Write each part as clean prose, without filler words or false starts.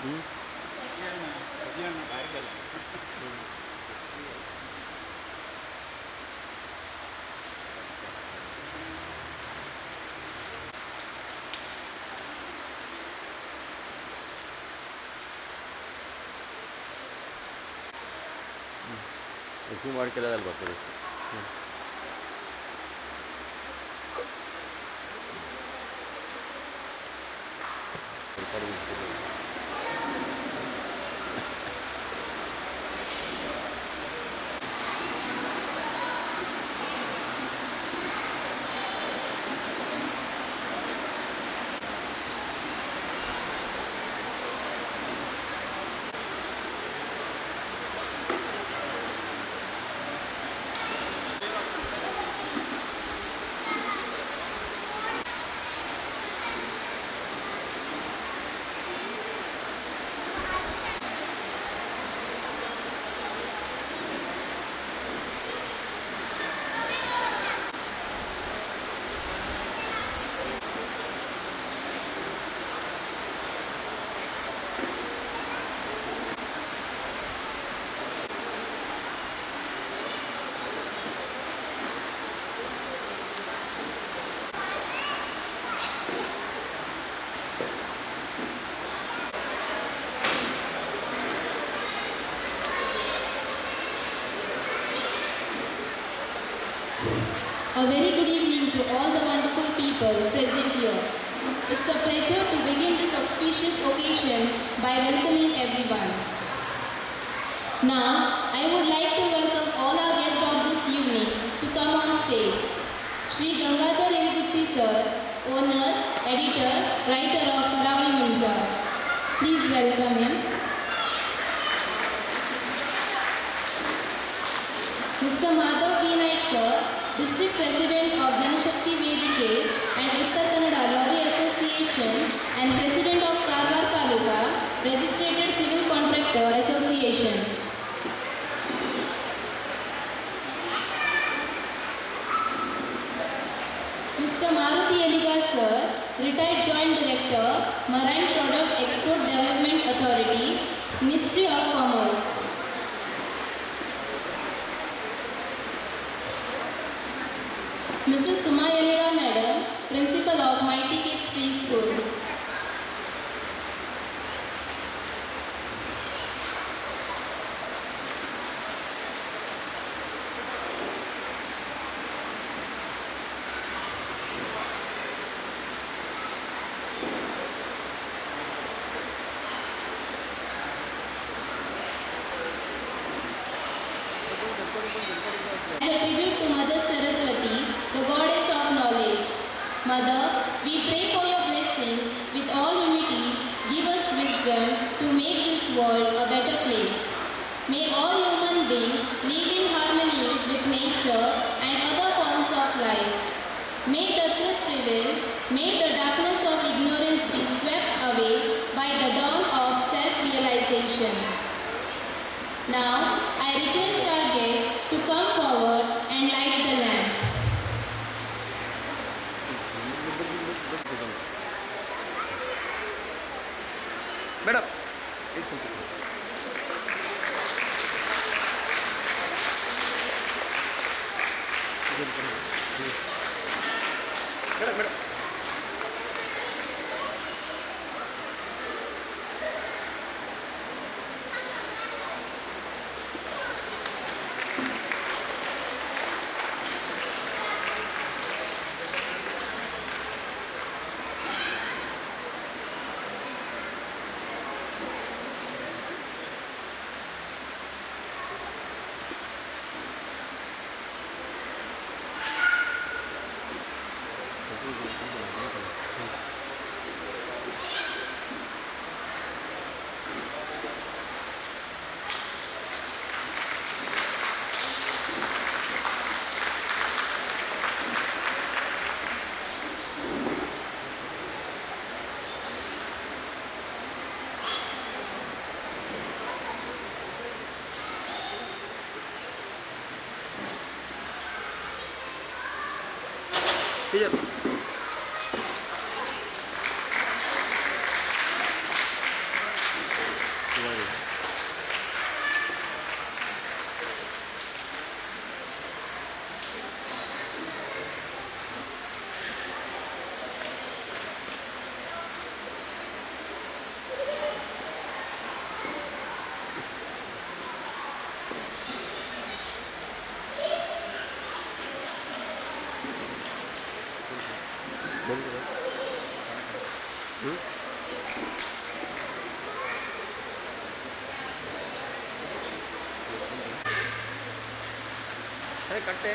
हम्म. बाहेर गेला. ಝೂಮ್ ಮಾಡಿ ಕೆಲದಲ್ಲಿ ಬರ್ತದೆ. A very good evening to all the wonderful people present here. It's a pleasure to begin this auspicious occasion by welcoming everyone. Now, I would like to welcome all our guests of this evening to come on stage. Shri Gangadhar Eligutti sir, owner, editor, writer of Karavali Munjar. Please welcome him. Mr. Madhav B. Naik sir, District President of Janashakti Vedike and Uttar Kannada Lorry Association and President of Karwar Taluka, Registered Civil Contractor Association. Mr. Maruti Eliga sir, Retired Joint Director, Marine Product Export Development Authority, Ministry of Commerce. Mrs. Suma Eliga Madam, Principal of Mighty Kids Preschool. As a tribute to Mother Saraswati, the goddess of knowledge. Mother, we pray for your blessings. With all humility, give us wisdom to make this world a better place. May all human beings live in harmony with nature and other forms of life. May the truth prevail. May the darkness of ignorance be swept away by the dawn of self-realization. Now, I request our guests to come forward and light the lamp. Madam madam madam Iya. ಮಾಡಿ. ಅರೆ ಕಟ್ಟೆ.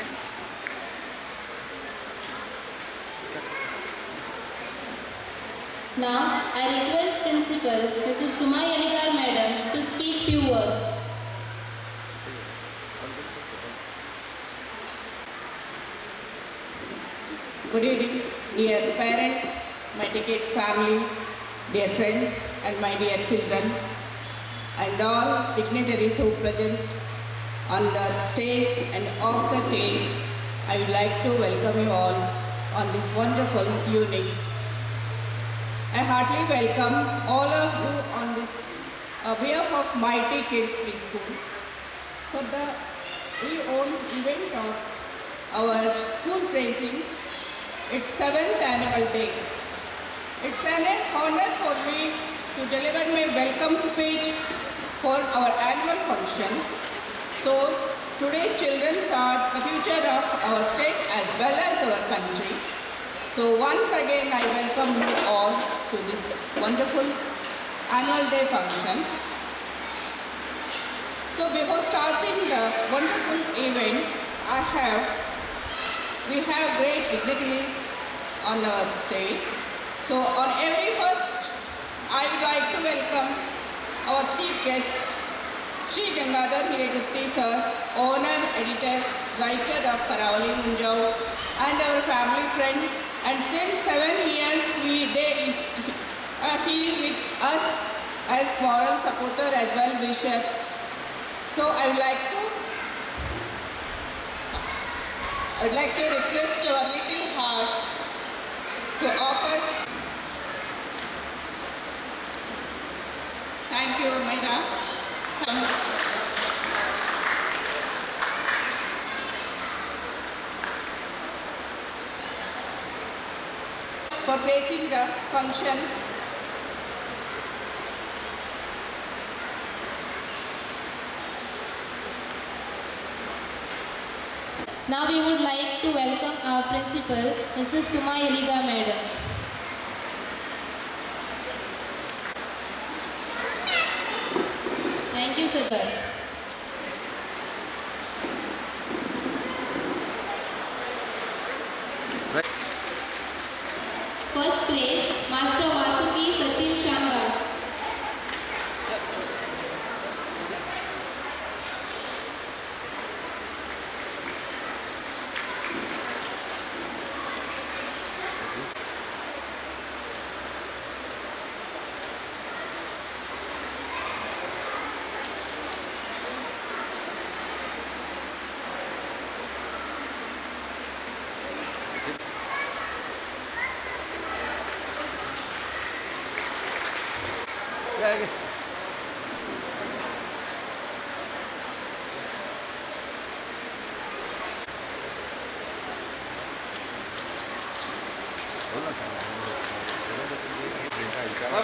Now, I request Principal Mrs. Sumay Aligar Madam to speak few words. Good evening, dear parents, my kids' family, dear friends, and my dear children, and all dignitaries who present on the stage and off the stage. I would like to welcome you all on this wonderful evening. I heartily welcome all of you on this behalf of Mighty Kids Preschool for the re-owned event of our school praising its 7th annual day. It's an honor for me to deliver my welcome speech for our annual function. So today children are the future of our state as well as our country. So once again I welcome you all to this wonderful annual day function. So before starting the wonderful event, we have great dignitaries on our stage. So on every first, I would like to welcome our chief guest, Shri Gangadhar Hiregutti sir, owner, editor, writer of Karavali Munjau, and our family friend. And since 7 years, they are here with us as moral supporter as well wisher. So I would like to request our little heart to offer. Thank you, Myra. For placing the function. Now we would like to welcome our principal, Mrs. Sumay Aligar Madam. Thank you, sir. First place, Master Vasuki Sachin Shambar. ಹೇಗೆ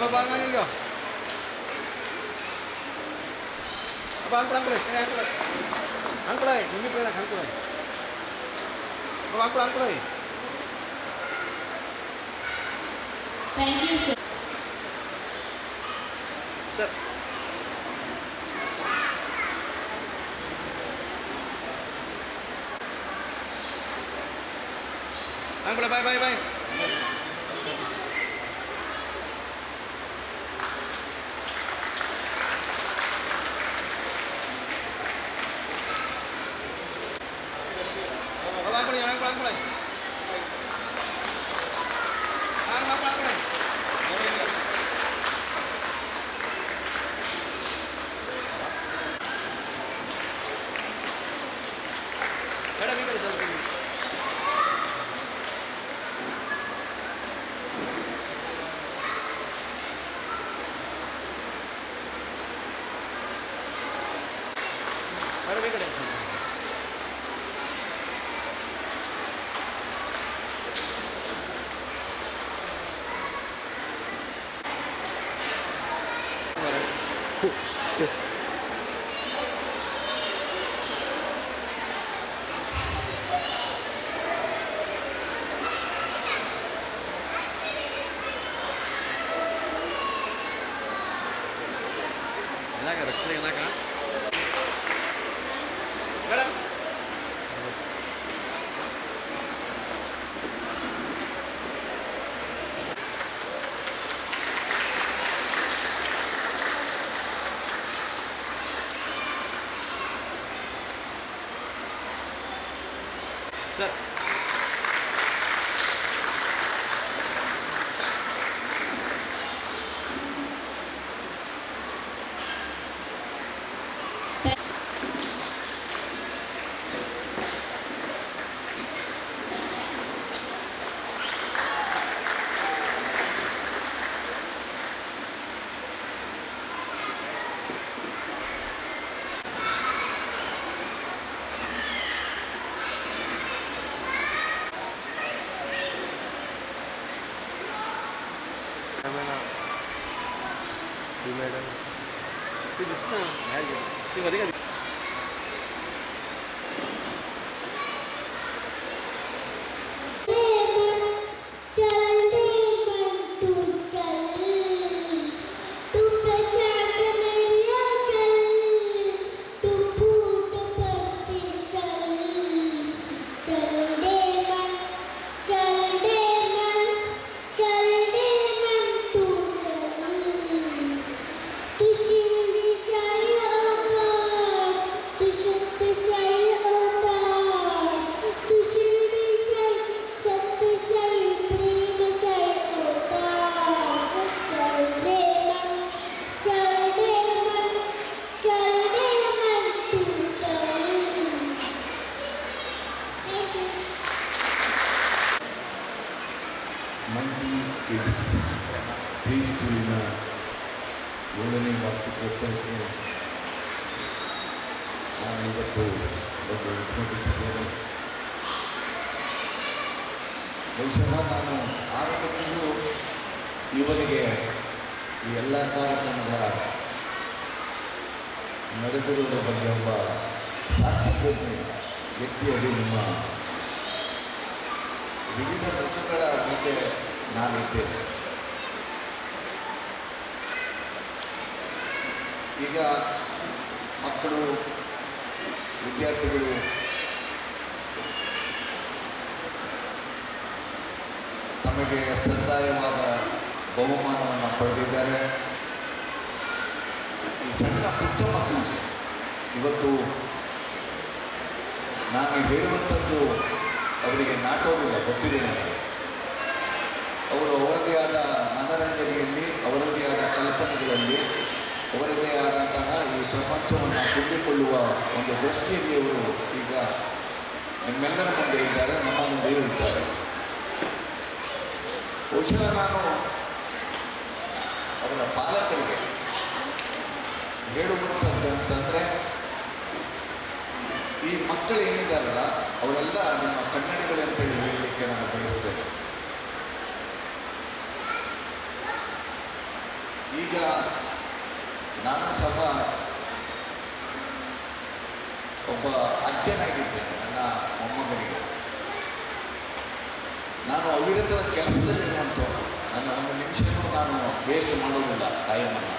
Bang ini kau. Abang pulang boleh, ini ang kulay, hindi pala ang kulay. Abang pulang boleh. Thank you, sir. Sir. Ang kulay, bye. Ang kulay. Madam, ini ada satu. Madam ಈ ಕಡೆ madam sir Monkey Kids pre ಸ್ಕೂಲಿನ 7ನೇ ವಾರ್ಷಿಕೋತ್ಸವಕ್ಕೆ ನಾನು ಇವತ್ತು ಒಂದು ಉದ್ಘಾಟಿಸಿದ್ದೇನೆ. ಬಹುಶಃ ನಾನು ಆರಂಭದಿಂದಲೂ ಇವರಿಗೆ ಈ ಎಲ್ಲ ಕಾರ್ಯಕ್ರಮಗಳ ನಡೆದಿರುವುದರ ಬಗ್ಗೆ ಒಬ್ಬ ಸಾಕ್ಷಿ ವ್ಯಕ್ತಿಯಾಗಿ ನಿಮ್ಮ ವಿವಿಧ ಮುಖಗಳ ಮುಂದೆ ನಾನಿದ್ದೇನೆ. ಈಗ ಮಕ್ಕಳು, ವಿದ್ಯಾರ್ಥಿಗಳು ತಮಗೆ ಸಂದಾಯವಾದ ಬಹುಮಾನವನ್ನು ಪಡೆದಿದ್ದಾರೆ. ಈ ಸಣ್ಣ ಪುಟ್ಟ ಮಕ್ಕಳಿಗೆ ಇವತ್ತು ನಾನು ಹೇಳುವಂಥದ್ದು ಅವರಿಗೆ ನಾಟೋದಿಲ್ಲ, ಗೊತ್ತಿದೆ ನನಗೆ. ಅವರು ಅವರದೇ ಆದ ಮನರಂಜನೆಯಲ್ಲಿ, ಅವರದೇ ಆದ ಕಲ್ಪನೆಗಳಲ್ಲಿ, ಅವರದೇ ಆದಂತಹ ಈ ಪ್ರಪಂಚವನ್ನು ತುಂಬಿಕೊಳ್ಳುವ ಒಂದು ದೃಷ್ಟಿಯಲ್ಲಿ ಅವರು ಈಗ ನಿಮ್ಮೆಲ್ಲರ ಮುಂದೆ ಇದ್ದಾರೆ, ನಮ್ಮ ಮುಂದೆಯೂ ಇದ್ದಾರೆ. ಬಹುಶಃ ನಾನು ಅವರ ಪಾಲಕರಿಗೆ ಹೇಳುವಂಥದ್ದು ಅಂತಂದರೆ, ಈ ಮಕ್ಕಳು ಏನಿದಾರಲ್ಲ ಅವರೆಲ್ಲ ನಿಮ್ಮ ಕನ್ನಡಿಗಳೇ ಅಂತೇಳಿ ಹೇಳಲಿಕ್ಕೆ ನಾನು ಬಯಸ್ತೇನೆ. ಈಗ ನಾನು ಸಹ ಒಬ್ಬ ಅಜ್ಜನಾಗಿದ್ದೇನೆ. ನನ್ನ ಮೊಮ್ಮಗನಿಗೆ ನಾನು ಅವಿರತ ಕೆಲಸದಲ್ಲಿರುವಂಥವ್ರು. ನನ್ನ ಒಂದು ನಿಮಿಷವೂ ನಾನು ವೇಸ್ಟ್ ಮಾಡೋದಿಲ್ಲ ಟೈಮನ್ನು.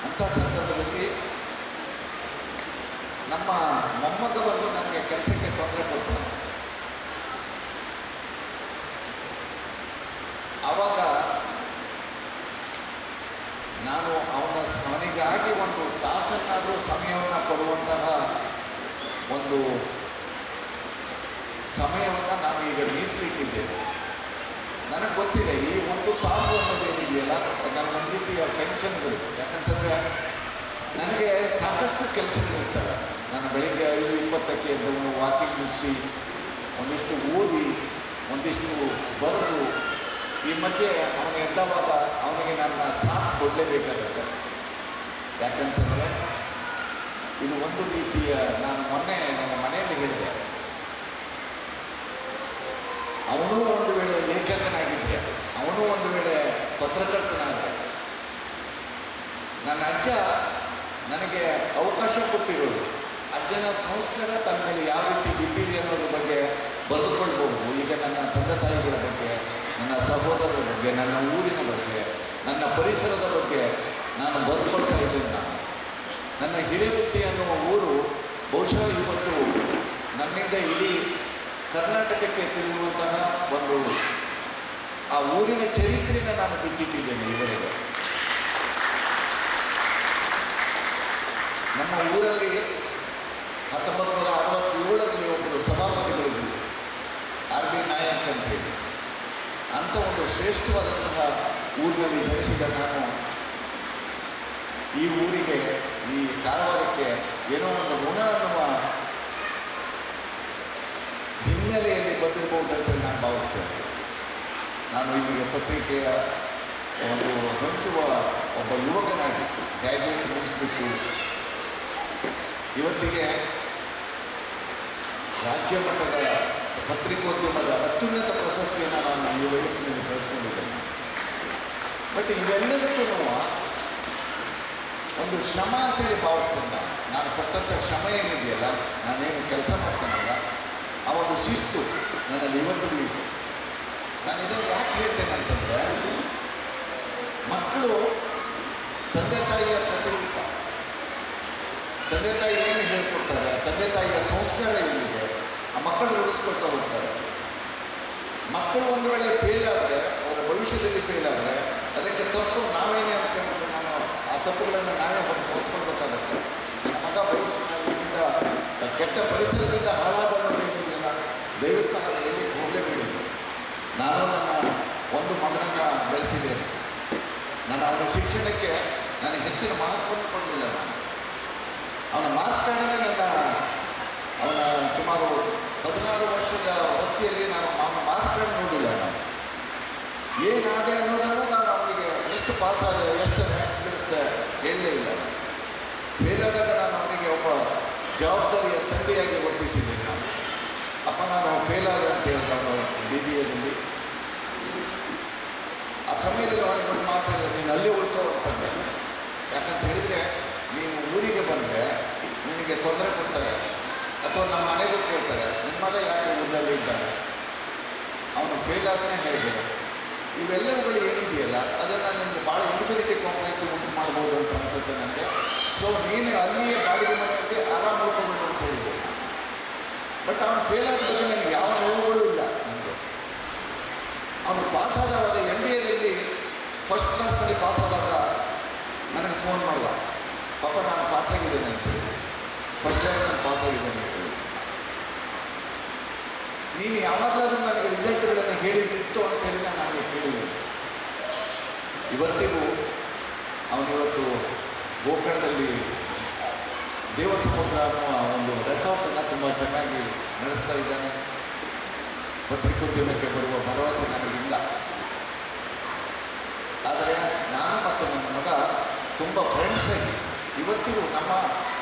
ಅಂಥ ಸಂದರ್ಭದಲ್ಲಿ ನಮ್ಮ ಮೊಮ್ಮಗ ಬಂದು ನನಗೆ ಕೆಲಸಕ್ಕೆ ತೊಂದರೆ ಕೊಡ್ತಾನೆ. ಆವಾಗ ನಾನು ಅವನಿಗಾಗಿ ಒಂದು ತಾಸನ್ನಾದರೂ ಸಮಯವನ್ನು ಕೊಡುವಂತಹ ಒಂದು ಸಮಯವನ್ನು ನಾನು ಈಗ ಮೀಸಲಿಟ್ಟಿದ್ದೇನೆ. ನನಗೆ ಗೊತ್ತಿದೆ ಈ ಒಂದು ತಾಸು ಅನ್ನೋದೇನಿದೆಯಲ್ಲ ನನ್ನ ಒಂದು ರೀತಿಯ ಟೆನ್ಷನ್ಗಳು. ಯಾಕಂತಂದರೆ ನನಗೆ ಸಾಕಷ್ಟು ಕೆಲಸಗಳಿರ್ತವೆ. ನಾನು ಬೆಳಿಗ್ಗೆ 5:20ಕ್ಕೆ ಎದ್ದು ವಾಕಿಂಗ್ ಮುಗಿಸಿ ಒಂದಿಷ್ಟು ಓದಿ ಒಂದಿಷ್ಟು ಬರೆದು ಈ ಮಧ್ಯೆ ಅವನು ಎದ್ದವಾಗ ಅವನಿಗೆ ನನ್ನ ಸಾಥ್ ಕೊಡಲೇಬೇಕಾಗತ್ತೆ. ಯಾಕಂತಂದರೆ ಇದು ಒಂದು ರೀತಿಯ, ನಾನು ಮೊನ್ನೆ ನಮ್ಮ ಮನೆಯಲ್ಲಿ ಹೇಳಿದೆ, ಅವನೂ ಒಂದು ವೇಳೆ ಲೇಖಕನಾಗಿದ್ದೆ, ಅವನೂ ಒಂದು ವೇಳೆ ಪತ್ರಕರ್ತನಾಗಿದ್ದೆ. ನನ್ನ ಅಜ್ಜ ನನಗೆ ಅವಕಾಶ ಕೊಟ್ಟಿರೋದು, ಅಜ್ಜನ ಸಂಸ್ಕಾರ ತನ್ನ ಮೇಲೆ ಯಾವ ರೀತಿ ಬಿದ್ದಿದೆ ಅನ್ನೋದ್ರ ಬಗ್ಗೆ ಬರೆದುಕೊಳ್ಬಹುದು. ಈಗ ನನ್ನ ತಂದೆ ತಾಯಿಗಳ ಬಗ್ಗೆ, ನನ್ನ ಸಹೋದರರ ಬಗ್ಗೆ, ನನ್ನ ಊರಿನ ಬಗ್ಗೆ, ನನ್ನ ಪರಿಸರದ ಬಗ್ಗೆ ನಾನು ಬರೆದುಕೊಳ್ತಾ ಇದ್ದೇನೆ. ನನ್ನ ಹಿರೇಮತಿ ಅನ್ನುವ ಊರು ಬಹುಶಃ ಇವತ್ತು ನನ್ನಿಂದ ಇಡೀ ಕರ್ನಾಟಕಕ್ಕೆ ತಿರುಗುವಂತಹ ಒಂದು ಆ ಊರಿನ ಚರಿತ್ರೆನ ನಾನು ಬಿಚ್ಚಿಟ್ಟಿದ್ದೇನೆ ಇವರೆಗೆ. ನಮ್ಮ ಊರಲ್ಲಿ 1967ರಲ್ಲಿ ಒಬ್ಬರು ಸಭಾಪತಿಗಳಿದ್ದರು, ಆರ್ ಬಿ ನಾಯಕ್ ಅಂತೇಳಿ. ಅಂಥ ಒಂದು ಶ್ರೇಷ್ಠವಾದಂತಹ ಊರಿನಲ್ಲಿ ಜನಿಸಿದ ನಾನು ಈ ಊರಿಗೆ, ಈ ಕಾರವಾರಕ್ಕೆ ಏನೋ ಒಂದು ಋಣ ಅನ್ನುವ ಹಿನ್ನೆಲೆಯಲ್ಲಿ ಬಂದಿರಬಹುದಂತ ನಾನು ಭಾವಿಸ್ತೇನೆ. ನಾನು ಇಲ್ಲಿಗೆ ಪತ್ರಿಕೆಯ ಒಂದು ಹಂಚುವ ಒಬ್ಬ ಯುವಕನಾಗಿತ್ತು. ಗ್ರ್ಯಾಜುಯೇಟ್ ಮುಗಿಸ್ಬಿಟ್ಟು ಇವತ್ತಿಗೆ ರಾಜ್ಯ ಮಟ್ಟದ ಪತ್ರಿಕೋದ್ಯಮದ ಅತ್ಯುನ್ನತ ಪ್ರಶಸ್ತಿಯನ್ನು ನಾನು ಈ ವಯಸ್ಸಿನಲ್ಲಿ ಕಳಿಸ್ಕೊಂಡಿದ್ದೇನೆ. ಬಟ್ ಇವೆಲ್ಲದಕ್ಕೂ ಒಂದು ಶ್ರಮ ಅಂತೇಳಿ ಭಾವಿಸ್ತೇನೆ. ನಾನು ಪಟ್ಟಂಥ ಶ್ರಮ ಏನಿದೆಯಲ್ಲ, ನಾನೇನು ಕೆಲಸ ಮಾಡ್ತೇನಲ್ಲ, ಆ ಒಂದು ಶಿಸ್ತು ನನ್ನಲ್ಲಿ ಇವತ್ತಿಗೂ ಇದೆ. ನಾನು ಇದನ್ನು ಯಾಕೆ ಹೇಳ್ತೇನೆ ಅಂತಂದರೆ, ಮಕ್ಕಳು ತಂದೆ ತಾಯಿಯ ಪ್ರತಿರೂಪ. ತಂದೆ ತಾಯಿ ಏನು ಹೇಳ್ಕೊಡ್ತಾರೆ, ತಂದೆ ತಾಯಿಯ ಸಂಸ್ಕಾರ ಏನಿದೆ, ಆ ಮಕ್ಕಳು ರೂಢಿಸ್ಕೊಳ್ತಾ ಹೋಗ್ತಾರೆ. ಮಕ್ಕಳು ಒಂದು ವೇಳೆ ಫೇಲ್ ಆದರೆ, ಅವರ ಭವಿಷ್ಯದಲ್ಲಿ ಫೇಲ್ ಆದರೆ, ಅದಕ್ಕೆ ತಪ್ಪು ನಾವೇನೇ ಅಂದ್ಕೊಂಡು ನಾನು ಆ ತಪ್ಪುಗಳನ್ನು ನಾವೇ ಹೊತ್ಕೊಳ್ಬೇಕಾಗತ್ತೆ. ನನ್ನ ಮಗ ಭವಿಷ್ಯದಿಂದ ಕೆಟ್ಟ ಪರಿಸರದಿಂದ ಹಾಳಾದವರೇನಿದೆಯಲ್ಲ, ದಯವಿಟ್ಟು ಎಲ್ಲಿ ಹೋಗಲೇಬೇಡಿ. ನಾನು ನನ್ನ ಒಂದು ಮಗನನ್ನು ಬೆಳೆಸಿದ್ದೇನೆ. ನಾನು ಅವನ ಶಿಕ್ಷಣಕ್ಕೆ ನನಗೆ ಹೆಚ್ಚಿನ ಮಹತ್ವವನ್ನು ಕೊಡಲಿಲ್ಲ. ಅವನ ಮಾರ್ಕ್ಸ್ ಕಾರ್ಡನ್ನೇ ಅವನ ಸುಮಾರು 16 ವರ್ಷದ ಹೊತ್ತಿಯಲ್ಲಿ ನಾನು ಅವನ ಮಾರ್ಕ್ಸ್ ಕಾರ್ಡ್ ನೋಡಿಲ್ಲ. ನಾನು ಏನಾದೆ ಅನ್ನೋದನ್ನು ನಾನು ಅವನಿಗೆ ಎಷ್ಟು ಪಾಸಾದೆ, ಎಷ್ಟು ರ್ಯಾಂಕ್ ಗಳಿಸಿದೆ ಹೇಳಲೇ ಇಲ್ಲ. ಫೇಲಾದಾಗ ನಾನು ಅವನಿಗೆ ಒಬ್ಬ ಜವಾಬ್ದಾರಿಯ ತಂದೆಯಾಗಿ ವರ್ತಿಸಿದ್ದೇನೆ. ನಾನು ಅಪ್ಪ ನಾನು ಫೇಲಾದೆ ಅಂತ ಹೇಳ್ತಾ ಅವನು BBAದಲ್ಲಿ. ಆ ಸಮಯದಲ್ಲಿ ಅವನಿಗೆ ಒಂದು ಮಾತಾಡಿದೆ, ನೀನು ಅಲ್ಲೇ ಉಳ್ಕೋ ಅಂತಂದೆ. ಯಾಕಂತ ಹೇಳಿದರೆ, ನೀನು ಊರಿಗೆ ಬಂದರೆ ನಿನಗೆ ತೊಂದರೆ ಕೊಡ್ತಾರೆ, ಅಥವಾ ನಮ್ಮ ಮನೆಗೂ ಕೇಳ್ತಾರೆ, ನಿಮ್ಮ ಮಗ ಯಾಕೆ ಊರಲ್ಲಿ ಇದ್ದಾನೆ, ಅವನು ಫೇಲ್ ಆದನೇ ಹೇಗೆ, ಇವೆಲ್ಲವುಗಳು ಏನಿದೆಯಲ್ಲ ಅದನ್ನು ನಿಮಗೆ ಭಾಳ ಇನ್ಫಿನಿಟಿ ಕಾಂಪ್ಲೆಕ್ಸ್ ಉಂಟು ಮಾಡ್ಬೋದು ಅಂತ ಅನಿಸುತ್ತೆ ನನಗೆ. ಸೊ ನೀನು ಅಲ್ಲಿಯೇ ಬಾಡಿಗೆ ಮನೆಯಲ್ಲಿ ಆರಾಮ ಉಳ್ಕೊಬೇಡು ಅಂತ ಹೇಳಿದ್ದೆ. ಬಟ್ ಅವನು ಫೇಲ್ ಆದ ಬಗ್ಗೆ ನನಗೆ ಯಾವ ನೋವುಗಳು ಇಲ್ಲ. ನನಗೆ ಅವನು ಪಾಸಾದಾಗ MBAದಲ್ಲಿ ಫಸ್ಟ್ ಕ್ಲಾಸ್ನಲ್ಲಿ ಪಾಸಾದಾಗ ನನಗೆ ಫೋನ್ ಮಾಡುವ, ಪಾಪ ನಾನು ಪಾಸಾಗಿದ್ದೇನೆ ಅಂತೇಳಿ, ಫಸ್ಟ್ ಕ್ಲಾಸ್ನಲ್ಲಿ ಪಾಸಾಗಿದ್ದೇನೆ ಅಂತೇಳಿ. ನೀನು ಯಾವಾಗಲಾದ್ರೂ ನನಗೆ ರಿಸಲ್ಟ್ಗಳನ್ನು ಹೇಳಿದ್ದಿತ್ತು ಅಂತೇಳಿ ನಾನು ಅವನಿಗೆ ಕೇಳಿದ್ದೇನೆ. ಇವತ್ತಿಗೂ ಅವನಿವತ್ತು ಗೋಕರ್ಣದಲ್ಲಿ ದೇವಸಮುದ್ರ ಅನ್ನುವ ಒಂದು ರೆಸಾರ್ಟನ್ನು ತುಂಬ ಚೆನ್ನಾಗಿ ನಡೆಸ್ತಾ ಇದ್ದಾನೆ. ಪತ್ರಿಕೋದ್ಯಮಕ್ಕೆ ಬರುವ ಭರವಸೆ ನನಗಿಲ್ಲ. ಆದರೆ ನಾನು ಮತ್ತು ನನ್ನ ಮಗ ತುಂಬ ಫ್ರೆಂಡ್ಸ್ ಆಗಿ ಇವತ್ತಿಗೂ ನಮ್ಮ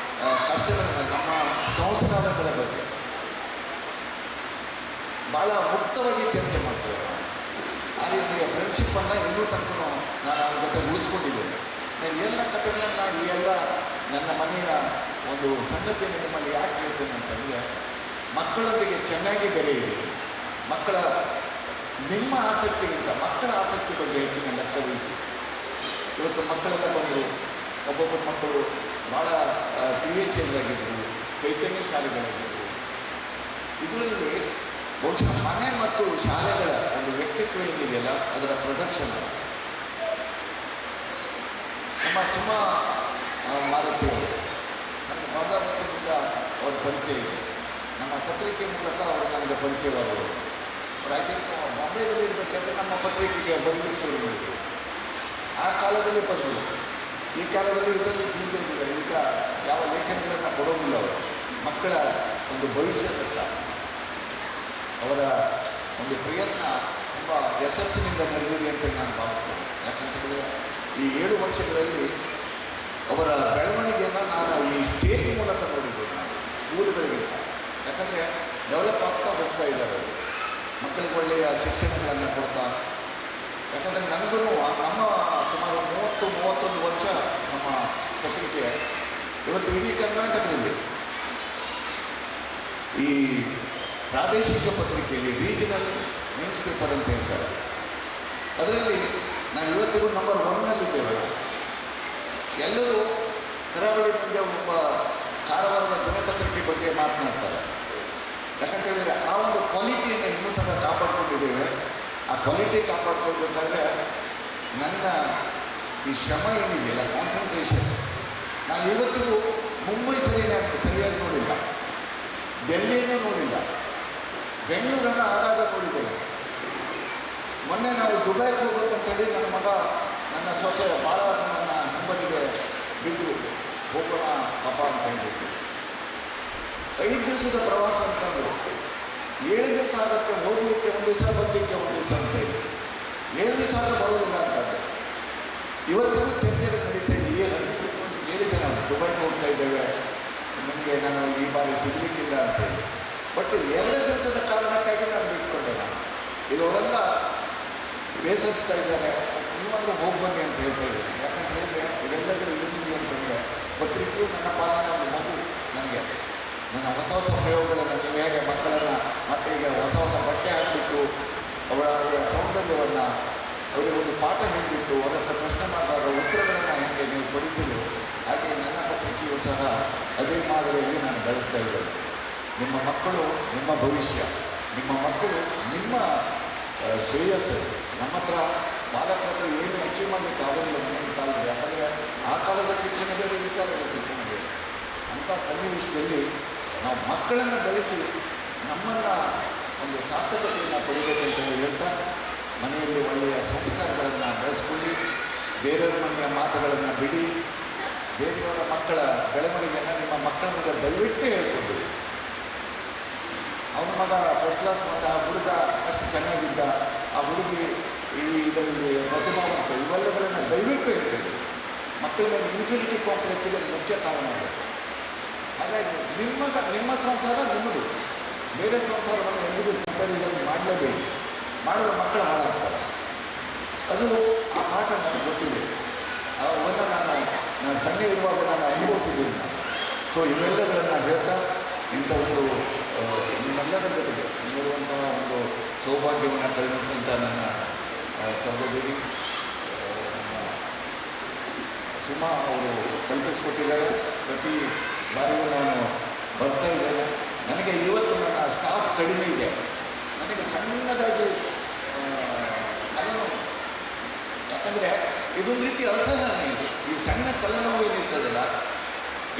ಕಷ್ಟಗಳನ್ನು, ನಮ್ಮ ಸಂಸ್ಕಾರಗಳ ಬಗ್ಗೆ ಭಾಳ ಮುಕ್ತವಾಗಿ ಚರ್ಚೆ ಮಾಡ್ತೇವೆ. ಆ ರೀತಿಯ ಫ್ರೆಂಡ್ಶಿಪ್ಪನ್ನು ಇನ್ನೂ ತನಕ ನಾನು ಅವನ ಜೊತೆ ಉಳಿಸ್ಕೊಂಡಿದ್ದೇನೆ. ನಾನು ಎಲ್ಲ ಕಥೆಗಳನ್ನು, ಈ ಎಲ್ಲ ನನ್ನ ಮನೆಯ ಒಂದು ಸಂಗತಿಯನ್ನು ನಿಮ್ಮಲ್ಲಿ ಯಾಕೆ ಹೇಳ್ತೇನೆ ಅಂತಂದರೆ, ಮಕ್ಕಳೊಂದಿಗೆ ಚೆನ್ನಾಗಿ ಬೆರೆಯಿರಿ. ಮಕ್ಕಳ ನಿಮ್ಮ ಆಸಕ್ತಿಗಿಂತ ಮಕ್ಕಳ ಆಸಕ್ತಿ ಬಗ್ಗೆ ಹೆಚ್ಚಿನ ಲಕ್ಷ್ಯ ವಹಿಸಿ. ಇವತ್ತು ಮಕ್ಕಳೆಲ್ಲ ಬಂದರು, ಒಬ್ಬೊಬ್ಬರ ಮಕ್ಕಳು ಭಾಳ ಕ್ರಿಯಾಶೀಲರಾಗಿದ್ದರು, ಚೈತನ್ಯ ಶಾಲೆಗಳಾಗಿದ್ದರು. ಇದರಲ್ಲಿ ಬಹುಶಃ ಮನೆ ಮತ್ತು ಶಾಲೆಗಳ ಒಂದು ವ್ಯಕ್ತಿತ್ವ ಏನಿದೆಯಲ್ಲ ಅದರ ಪ್ರದರ್ಶನ. ನಮ್ಮ ಸುಮಾ ಮಾರುತಿಯವರು ನನಗೆ ಬಹಳ ವರ್ಷದಿಂದ ಅವ್ರ ಪರಿಚಯ ಇದೆ. ನಮ್ಮ ಪತ್ರಿಕೆ ಮೂಲಕ ಅವರು ನನಗೆ ಪರಿಚಯವಾದವರು. ಅವ್ರು ಐ ಥಿಂಕ್ ಬಾಂಬೆದಲ್ಲಿ ಇರಬೇಕಾದ್ರೆ ನಮ್ಮ ಪತ್ರಿಕೆಗೆ ಬರೀಲಿಕ್ಕೆ ಶುರು ಮಾಡಿದರು. ಆ ಕಾಲದಲ್ಲಿ ಬಂದರು. ಈ ಕಾಲದಲ್ಲಿ ಇದರಲ್ಲಿ ಬೀಜ ಇದ್ದಾರೆ. ಈಗ ಯಾವ ಲೇಖನಗಳನ್ನು ಕೊಡೋದಿಲ್ಲ ಅವರು. ಮಕ್ಕಳ ಒಂದು ಭವಿಷ್ಯದತ್ತ ಅವರ ಒಂದು ಪ್ರಯತ್ನ ತುಂಬ ಯಶಸ್ಸಿನಿಂದ ನಡೆದಿದೆ ಅಂತ ನಾನು ಭಾವಿಸ್ತೇನೆ. ಯಾಕಂತಂದರೆ ಈ 7 ವರ್ಷಗಳಲ್ಲಿ ಅವರ ಬೆಳವಣಿಗೆಯನ್ನು ನಾನು ಈ ಸ್ಟೇಜ್ ಮೂಲಕ ಯಾಕಂದರೆ ಡೆವಲಪ್ ಆಗ್ತಾ ಹೋಗ್ತಾ ಇದ್ದಾರೆ ಅವರು. ಮಕ್ಕಳಿಗೆ ಒಳ್ಳೆಯ ಶಿಕ್ಷಣಗಳನ್ನು ಕೊಡ್ತಾ, ಯಾಕಂದರೆ ನನಗೂ ನಮ್ಮ ಸುಮಾರು 30-31 ವರ್ಷ ನಮ್ಮ ಪತ್ರಿಕೆ ಇವತ್ತು ಇಡೀ ಕರ್ನಾಟಕದಲ್ಲಿ ಈ ಪ್ರಾದೇಶಿಕ ಪತ್ರಿಕೆಯಲ್ಲಿ ರೀಜನಲ್ ನ್ಯೂಸ್ ಪೇಪರ್ ಅಂತ ಹೇಳ್ತಾರೆ, ಅದರಲ್ಲಿ ನಾವು ಇವತ್ತಿಗೂ ನಂಬರ್ 1ನಲ್ಲಿದ್ದೇವೆ. ಎಲ್ಲರೂ ಕರಾವಳಿ ಮಂಡ್ಯ ಒಬ್ಬ ಕಾರವಾರದ ದಿನಪತ್ರಿಕೆ ಬಗ್ಗೆ ಮಾತನಾಡ್ತಾರೆ. ಯಾಕಂತ ಹೇಳಿದರೆ ಆ ಒಂದು ಕ್ವಾಲಿಟಿಯನ್ನು ಇನ್ನೂ ತನಕ ಕಾಪಾಡ್ಕೊಂಡಿದ್ದೇವೆ. ಆ ಕ್ವಾಲಿಟಿ ಕಾಪಾಡ್ಕೊಳ್ಬೇಕಾದ್ರೆ ನನ್ನ ಈ ಶ್ರಮ ಏನಿದೆಯಲ್ಲ, ಕಾನ್ಸಂಟ್ರೇಷನ್, ನಾನು ಇವತ್ತಿಗೂ ಮುಂಬೈ ಸರಿಯಾಗಿ ನೋಡಿಲ್ಲ, ಡೆಲ್ಲಿಯನ್ನು ನೋಡಿಲ್ಲ, ಬೆಂಗಳೂರನ್ನು ಆಗಾಗ ನೋಡಿದ್ದೇನೆ. ಮೊನ್ನೆ ನಾವು ದುಬೈಗೆ ಹೋಗ್ಬೇಕಂತೇಳಿ ನನ್ನ ಮಗ ನನ್ನ ಸೊಸೆ ಭಾಳ ನನ್ನ ಹಿಂಬದಿಗೆ ಬಿದ್ದರು, ಹೋಗೋಣ ಪಾಪ ಅಂತ ಹೇಳ್ಬಿಟ್ಟು. 5 ದಿವಸದ ಪ್ರವಾಸ ಅಂತಂದರು. 7 ದಿವಸ ಆಗುತ್ತೆ, ಹೋಗಲಿಕ್ಕೆ 1 ದಿವಸ, ಬರಲಿಕ್ಕೆ 1 ದಿವಸ ಅಂತೇಳಿ. 7 ದಿವಸ ಆದರೂ ಬರೋದಿಲ್ಲ ಅಂತಂದೆ. ಇವತ್ತಿಗೂ ಚರ್ಚೆ ನಡೀತಾ ಇದೆ. ಏನಂತ ಹೇಳಿದೆ ನಾನು, ದುಬೈಗೆ ಹೋಗ್ತಾ ಇದ್ದೇವೆ, ನಿಮಗೆ ನಾನು ಈ ಬಾರಿ ಸಿಗಲಿಕ್ಕಿಲ್ಲ ಅಂತೇಳಿ. ಬಟ್ 2 ದಿವಸದ ಕಾರಣಕ್ಕಾಗಿ ನಾನು ಬಿಟ್ಕೊಂಡೆ. ನಾನು ಇಲ್ಲವರೆಲ್ಲ ಬೇಸರಿಸ್ತಾ ಇದ್ದಾರೆ, ನೀವಾದರೂ ಹೋಗಿ ಬನ್ನಿ ಅಂತ ಹೇಳ್ತಾ ಇದ್ದೀನಿ. ಯಾಕಂತ ಹೇಳಿದರೆ ಇವೆಲ್ಲಗಳು ಏನಿದೆ ಅಂತಂದರೆ, ಪತ್ರಿಕೆಯು ನನ್ನ ಪಾಲನೆ ಒಂದು ಮಗು ನನಗೆ. ನನ್ನ ಹೊಸ ಹೊಸ ಪ್ರಯೋಗಗಳನ್ನು, ನೀವು ಹೇಗೆ ಮಕ್ಕಳಿಗೆ ಹೊಸ ಹೊಸ ಬಟ್ಟೆ ಹಾಕಿಬಿಟ್ಟು ಅವರ ಸೌಂದರ್ಯವನ್ನು, ಅವರಿಗೆ ಒಂದು ಪಾಠ ಹೇಳಿಬಿಟ್ಟು ಅವರ ಹತ್ರ ಪ್ರಶ್ನೆ ಮಾಡಿದಾಗ ಉತ್ತರಗಳನ್ನು ಹೇಗೆ ನೀವು ಪಡಿತೀರೋ, ಹಾಗೆ ನನ್ನ ಪತ್ರಿಕೆಯೂ ಸಹ ಅದೇ ಮಾದರಿಯಲ್ಲಿ ನಾನು ಬೆಳೆಸ್ತಾ ಇದ್ದೇನೆ. ನಿಮ್ಮ ಮಕ್ಕಳು ನಿಮ್ಮ ಭವಿಷ್ಯ, ನಿಮ್ಮ ಮಕ್ಕಳು ನಿಮ್ಮ ಶ್ರೇಯಸ್ಸು. ನಮ್ಮ ಹತ್ರ ಪಾಲಕರ ಹತ್ರ ಏನು ಅಚೀವ್ ಮಾಡಲಿಕ್ಕೆ ಆಗೋದಿಲ್ಲ ಮುಂದಿನ ಕಾಲದಲ್ಲಿ. ಯಾಕಂದರೆ ಆ ಕಾಲದ ಶಿಕ್ಷಣ ಬೇರೆ, ಈ ಕಾಲದ ಶಿಕ್ಷಣ ಬೇರೆ. ಅಂಥ ಸನ್ನಿವೇಶದಲ್ಲಿ ನಾವು ಮಕ್ಕಳನ್ನು ಬೆಳೆಸಿ ನಮ್ಮನ್ನು ಒಂದು ಸಾರ್ಥಕತೆಯನ್ನು ಪಡಿಬೇಕಂತ ಹೇಳ್ತಾ, ಮನೆಯಲ್ಲಿ ಒಳ್ಳೆಯ ಸಂಸ್ಕಾರಗಳನ್ನು ಬೆಳೆಸ್ಕೊಳ್ಳಿ, ಬೇರೆಯವ್ರ ಮನೆಯ ಮಾತುಗಳನ್ನು ಬಿಡಿ, ಬೇರೆಯವರ ಮಕ್ಕಳ ಬೆಳವಣಿಗೆಯನ್ನು ನಿಮ್ಮ ಮಕ್ಕಳ ಮುಂದೆ ದಯವಿಟ್ಟು ಹೇಳ್ಕೊಂಡು. ಅವನ ಮಗ ಫಸ್ಟ್ ಕ್ಲಾಸ್ ಬಂದ, ಆ ಹುಡುಗ ಅಷ್ಟು ಚೆನ್ನಾಗಿದ್ದ, ಆ ಹುಡುಗಿ ಇದರಲ್ಲಿ ಪ್ರತಿಭಾವಂತ, ಇವೆಲ್ಲಗಳನ್ನು ದಯವಿಟ್ಟು ಹೇಳ್ಬೇಡಿ. ಮಕ್ಕಳ ಮೇಲೆ ಇನ್ಫಿನಿಟಿ ಕಾಂಪ್ಲೆಕ್ಸ್ ಇದೆ, ಮುಖ್ಯ ಕಾರಣ ಆಗಬೇಕು. ಹಾಗಾಗಿ ನಿಮ್ಮ ಸಂಸಾರ ನಿಮ್ಮದು, ಬೇರೆ ಸಂಸಾರವನ್ನು ಎಂದಿಗೂ ಕಂಪ್ಯಾರಿಸನ್ ಮಾಡಲೇಬೇಕು. ಮಾಡಿದ್ರೆ ಮಕ್ಕಳು ಹಾಳಾಗ್ತಾರೆ. ಅದು ಆ ಪಾಠ ನನಗೆ ಗೊತ್ತಿದೆ. ಅವನ್ನು ನಾನು ಸಣ್ಣ ಇರುವಾಗ ನಾನು ಅನುಭವಿಸಿದ್ದೀನಿ ನಾನು. ಸೊ ಇವೆಲ್ಲಗಳನ್ನು ಹೇಳ್ತಾ, ಇಂಥ ಒಂದು ನಿಮ್ಮೆಲ್ಲರ ಜೊತೆಗೆ ನಿಲ್ಲಿರುವಂತಹ ಒಂದು ಸೌಭಾಗ್ಯವನ್ನು ಕರುಣಿಸಿದಂಥ ನನ್ನ ಸಹೋದರಿ ಸುಮಾ ಅವರು ಕಲ್ಪಿಸಿಕೊಟ್ಟಿದ್ದಾರೆ. ಪ್ರತಿ ಬಾರಿಯೂ ನಾನು ಬರ್ತಾ ಇದ್ದೇನೆ. ನನಗೆ ಇವತ್ತು ನನ್ನ ಸ್ಟಾಫ್ ಕಡಿಮೆ ಇದೆ. ನನಗೆ ಸಣ್ಣದಾಗಿ ತಲೆನೋವು, ಯಾಕಂದರೆ ಇದೊಂದು ರೀತಿ ಅಸಹನೆ. ಇದು ಈ ಸಣ್ಣ ತಲೆನೋವು ಏನಿರ್ತದಲ್ಲ,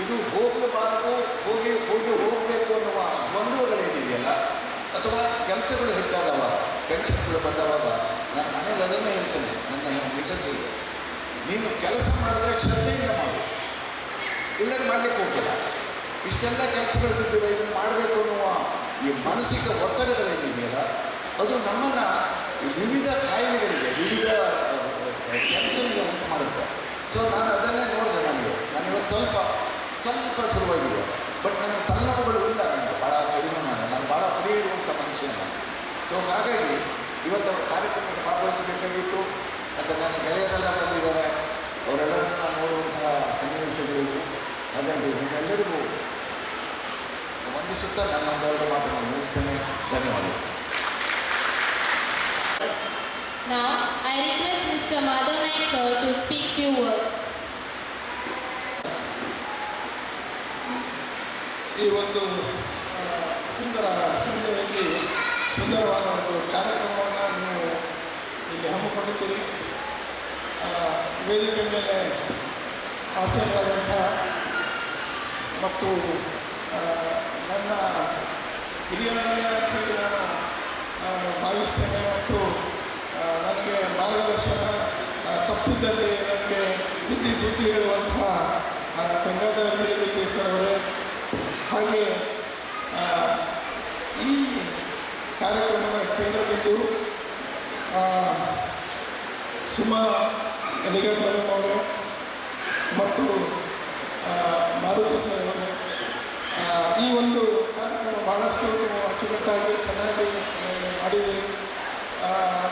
ಇದು ಹೋಗಬಾರದು, ಹೋಗಬೇಕು ಅನ್ನುವ ದ್ವಂದ್ವಗಳೇನಿದೆಯಲ್ಲ, ಅಥವಾ ಕೆಲಸಗಳು ಹೆಚ್ಚಾದವ, ಟೆನ್ಷನ್ಗಳು ಬಂದವಾಗ ನಾನು ಮನೇಲಿ ಅದನ್ನೇ ಹೇಳ್ತೇನೆ ನನ್ನ ಮಿಸಸ್ಸಿಗೆ, ನೀನು ಕೆಲಸ ಮಾಡಿದ್ರೆ ಶ್ರದ್ಧೆಯಿಂದ ಮಾಡು, ಇಲ್ಲದೆ ಮಾಡಲಿಕ್ಕೆ ಹೋಗ್ಬೇಡ. ಇಷ್ಟೆಲ್ಲ ಕೆಲಸಗಳು ಬಿದ್ದಿವೆ, ಇದನ್ನು ಮಾಡಬೇಕು ಅನ್ನುವ ಈ ಮಾನಸಿಕ ಒತ್ತಡಗಳೇನಿದೆಯಲ್ಲ, ಅದು ನಮ್ಮನ್ನು ವಿವಿಧ ಕಾಯಿಲೆಗಳಿಗೆ, ವಿವಿಧ ಟೆನ್ಷನ್ಗೆ ಉಂಟು ಮಾಡುತ್ತೆ. ಸೊ ನಾನು ಅದನ್ನೇ ನೋಡಿದೆ. ನಾನು ಇವತ್ತು ಸ್ವಲ್ಪ ಶುರುವಾಗಿದೆ. ಬಟ್ ನನ್ನ ತಲೆನೋವುಗಳು ಇಲ್ಲ, ನನಗೆ ಭಾಳ ಕಡಿಮೆ. ನಾನು ಭಾಳ ಪ್ರಿಯ ಇರುವಂಥ ಮನುಷ್ಯ ನಾನು. ಸೊ ಹಾಗಾಗಿ ಇವತ್ತು ಅವ್ರ ಕಾರ್ಯಕ್ರಮಕ್ಕೆ ಭಾಗವಹಿಸಬೇಕಾಗಿತ್ತು. ಮತ್ತು ನನ್ನ ಗೆಳೆಯರೆಲ್ಲ ಬಂದಿದ್ದಾರೆ, ಅವರೆಲ್ಲರನ್ನೂ ನಾನು ನೋಡುವಂತಹ ಸನ್ನಿವೇಶಗಳಿವೆ. ಹಾಗಾಗಿ ನಿಮ್ಮೆಲ್ಲರಿಗೂ ವಂದಿಸುತ್ತಾ ನನ್ನ ಒಂದೆರಡು ಮಾತನ್ನು ಮುಗಿಸ್ತೇನೆ. ಧನ್ಯವಾದಗಳು. Now I request Mr. Madhav Naik sir to speak few words. ಈ ಒಂದು ಸುಂದರ ಸಂಧ್ಯೆಯಲ್ಲಿ ಸುಂದರವಾದ ಒಂದು ಕಾರ್ಯಕ್ರಮವನ್ನು ನೀವು ಇಲ್ಲಿ ಹಮ್ಮಿಕೊಂಡಿದ್ದೀರಿ. ವೇದಿಕೆ ಮೇಲೆ ಆಸೀನರಾದಂಥ ಮತ್ತು ನನ್ನ ಹಿರಿಯಣ್ಣನೇ ಅಂತ ಹೇಳಿ ನಾನು ಭಾವಿಸ್ತೇನೆ. ಮತ್ತು ನನಗೆ ಮಾರ್ಗದರ್ಶನ ತಪ್ಪಿದ್ದಲ್ಲಿ ನನಗೆ ಬುದ್ಧಿ ಹೇಳುವಂತಹ ಗಂಗಾಧರ ಹಿರೇಮಠ ಸರ್ ಅವರೇ, ಹಾಗೆ ಈ ಕಾರ್ಯಕ್ರಮದ ಕೇಂದ್ರ ಬಿಂದು ಸುಮಾ ಎಲಿಗರ್ ಮೇಡಮ್ ಅವರೇ ಮತ್ತು ಮಾರುತಿ ಸರ್ ಅವರೇ, ಈ ಒಂದು ಕಾರ್ಯಕ್ರಮ ಭಾಳಷ್ಟು ಅಚ್ಚುಕಟ್ಟಾಗಿ ಚೆನ್ನಾಗಿ ಮಾಡಿದ್ದೀರಿ.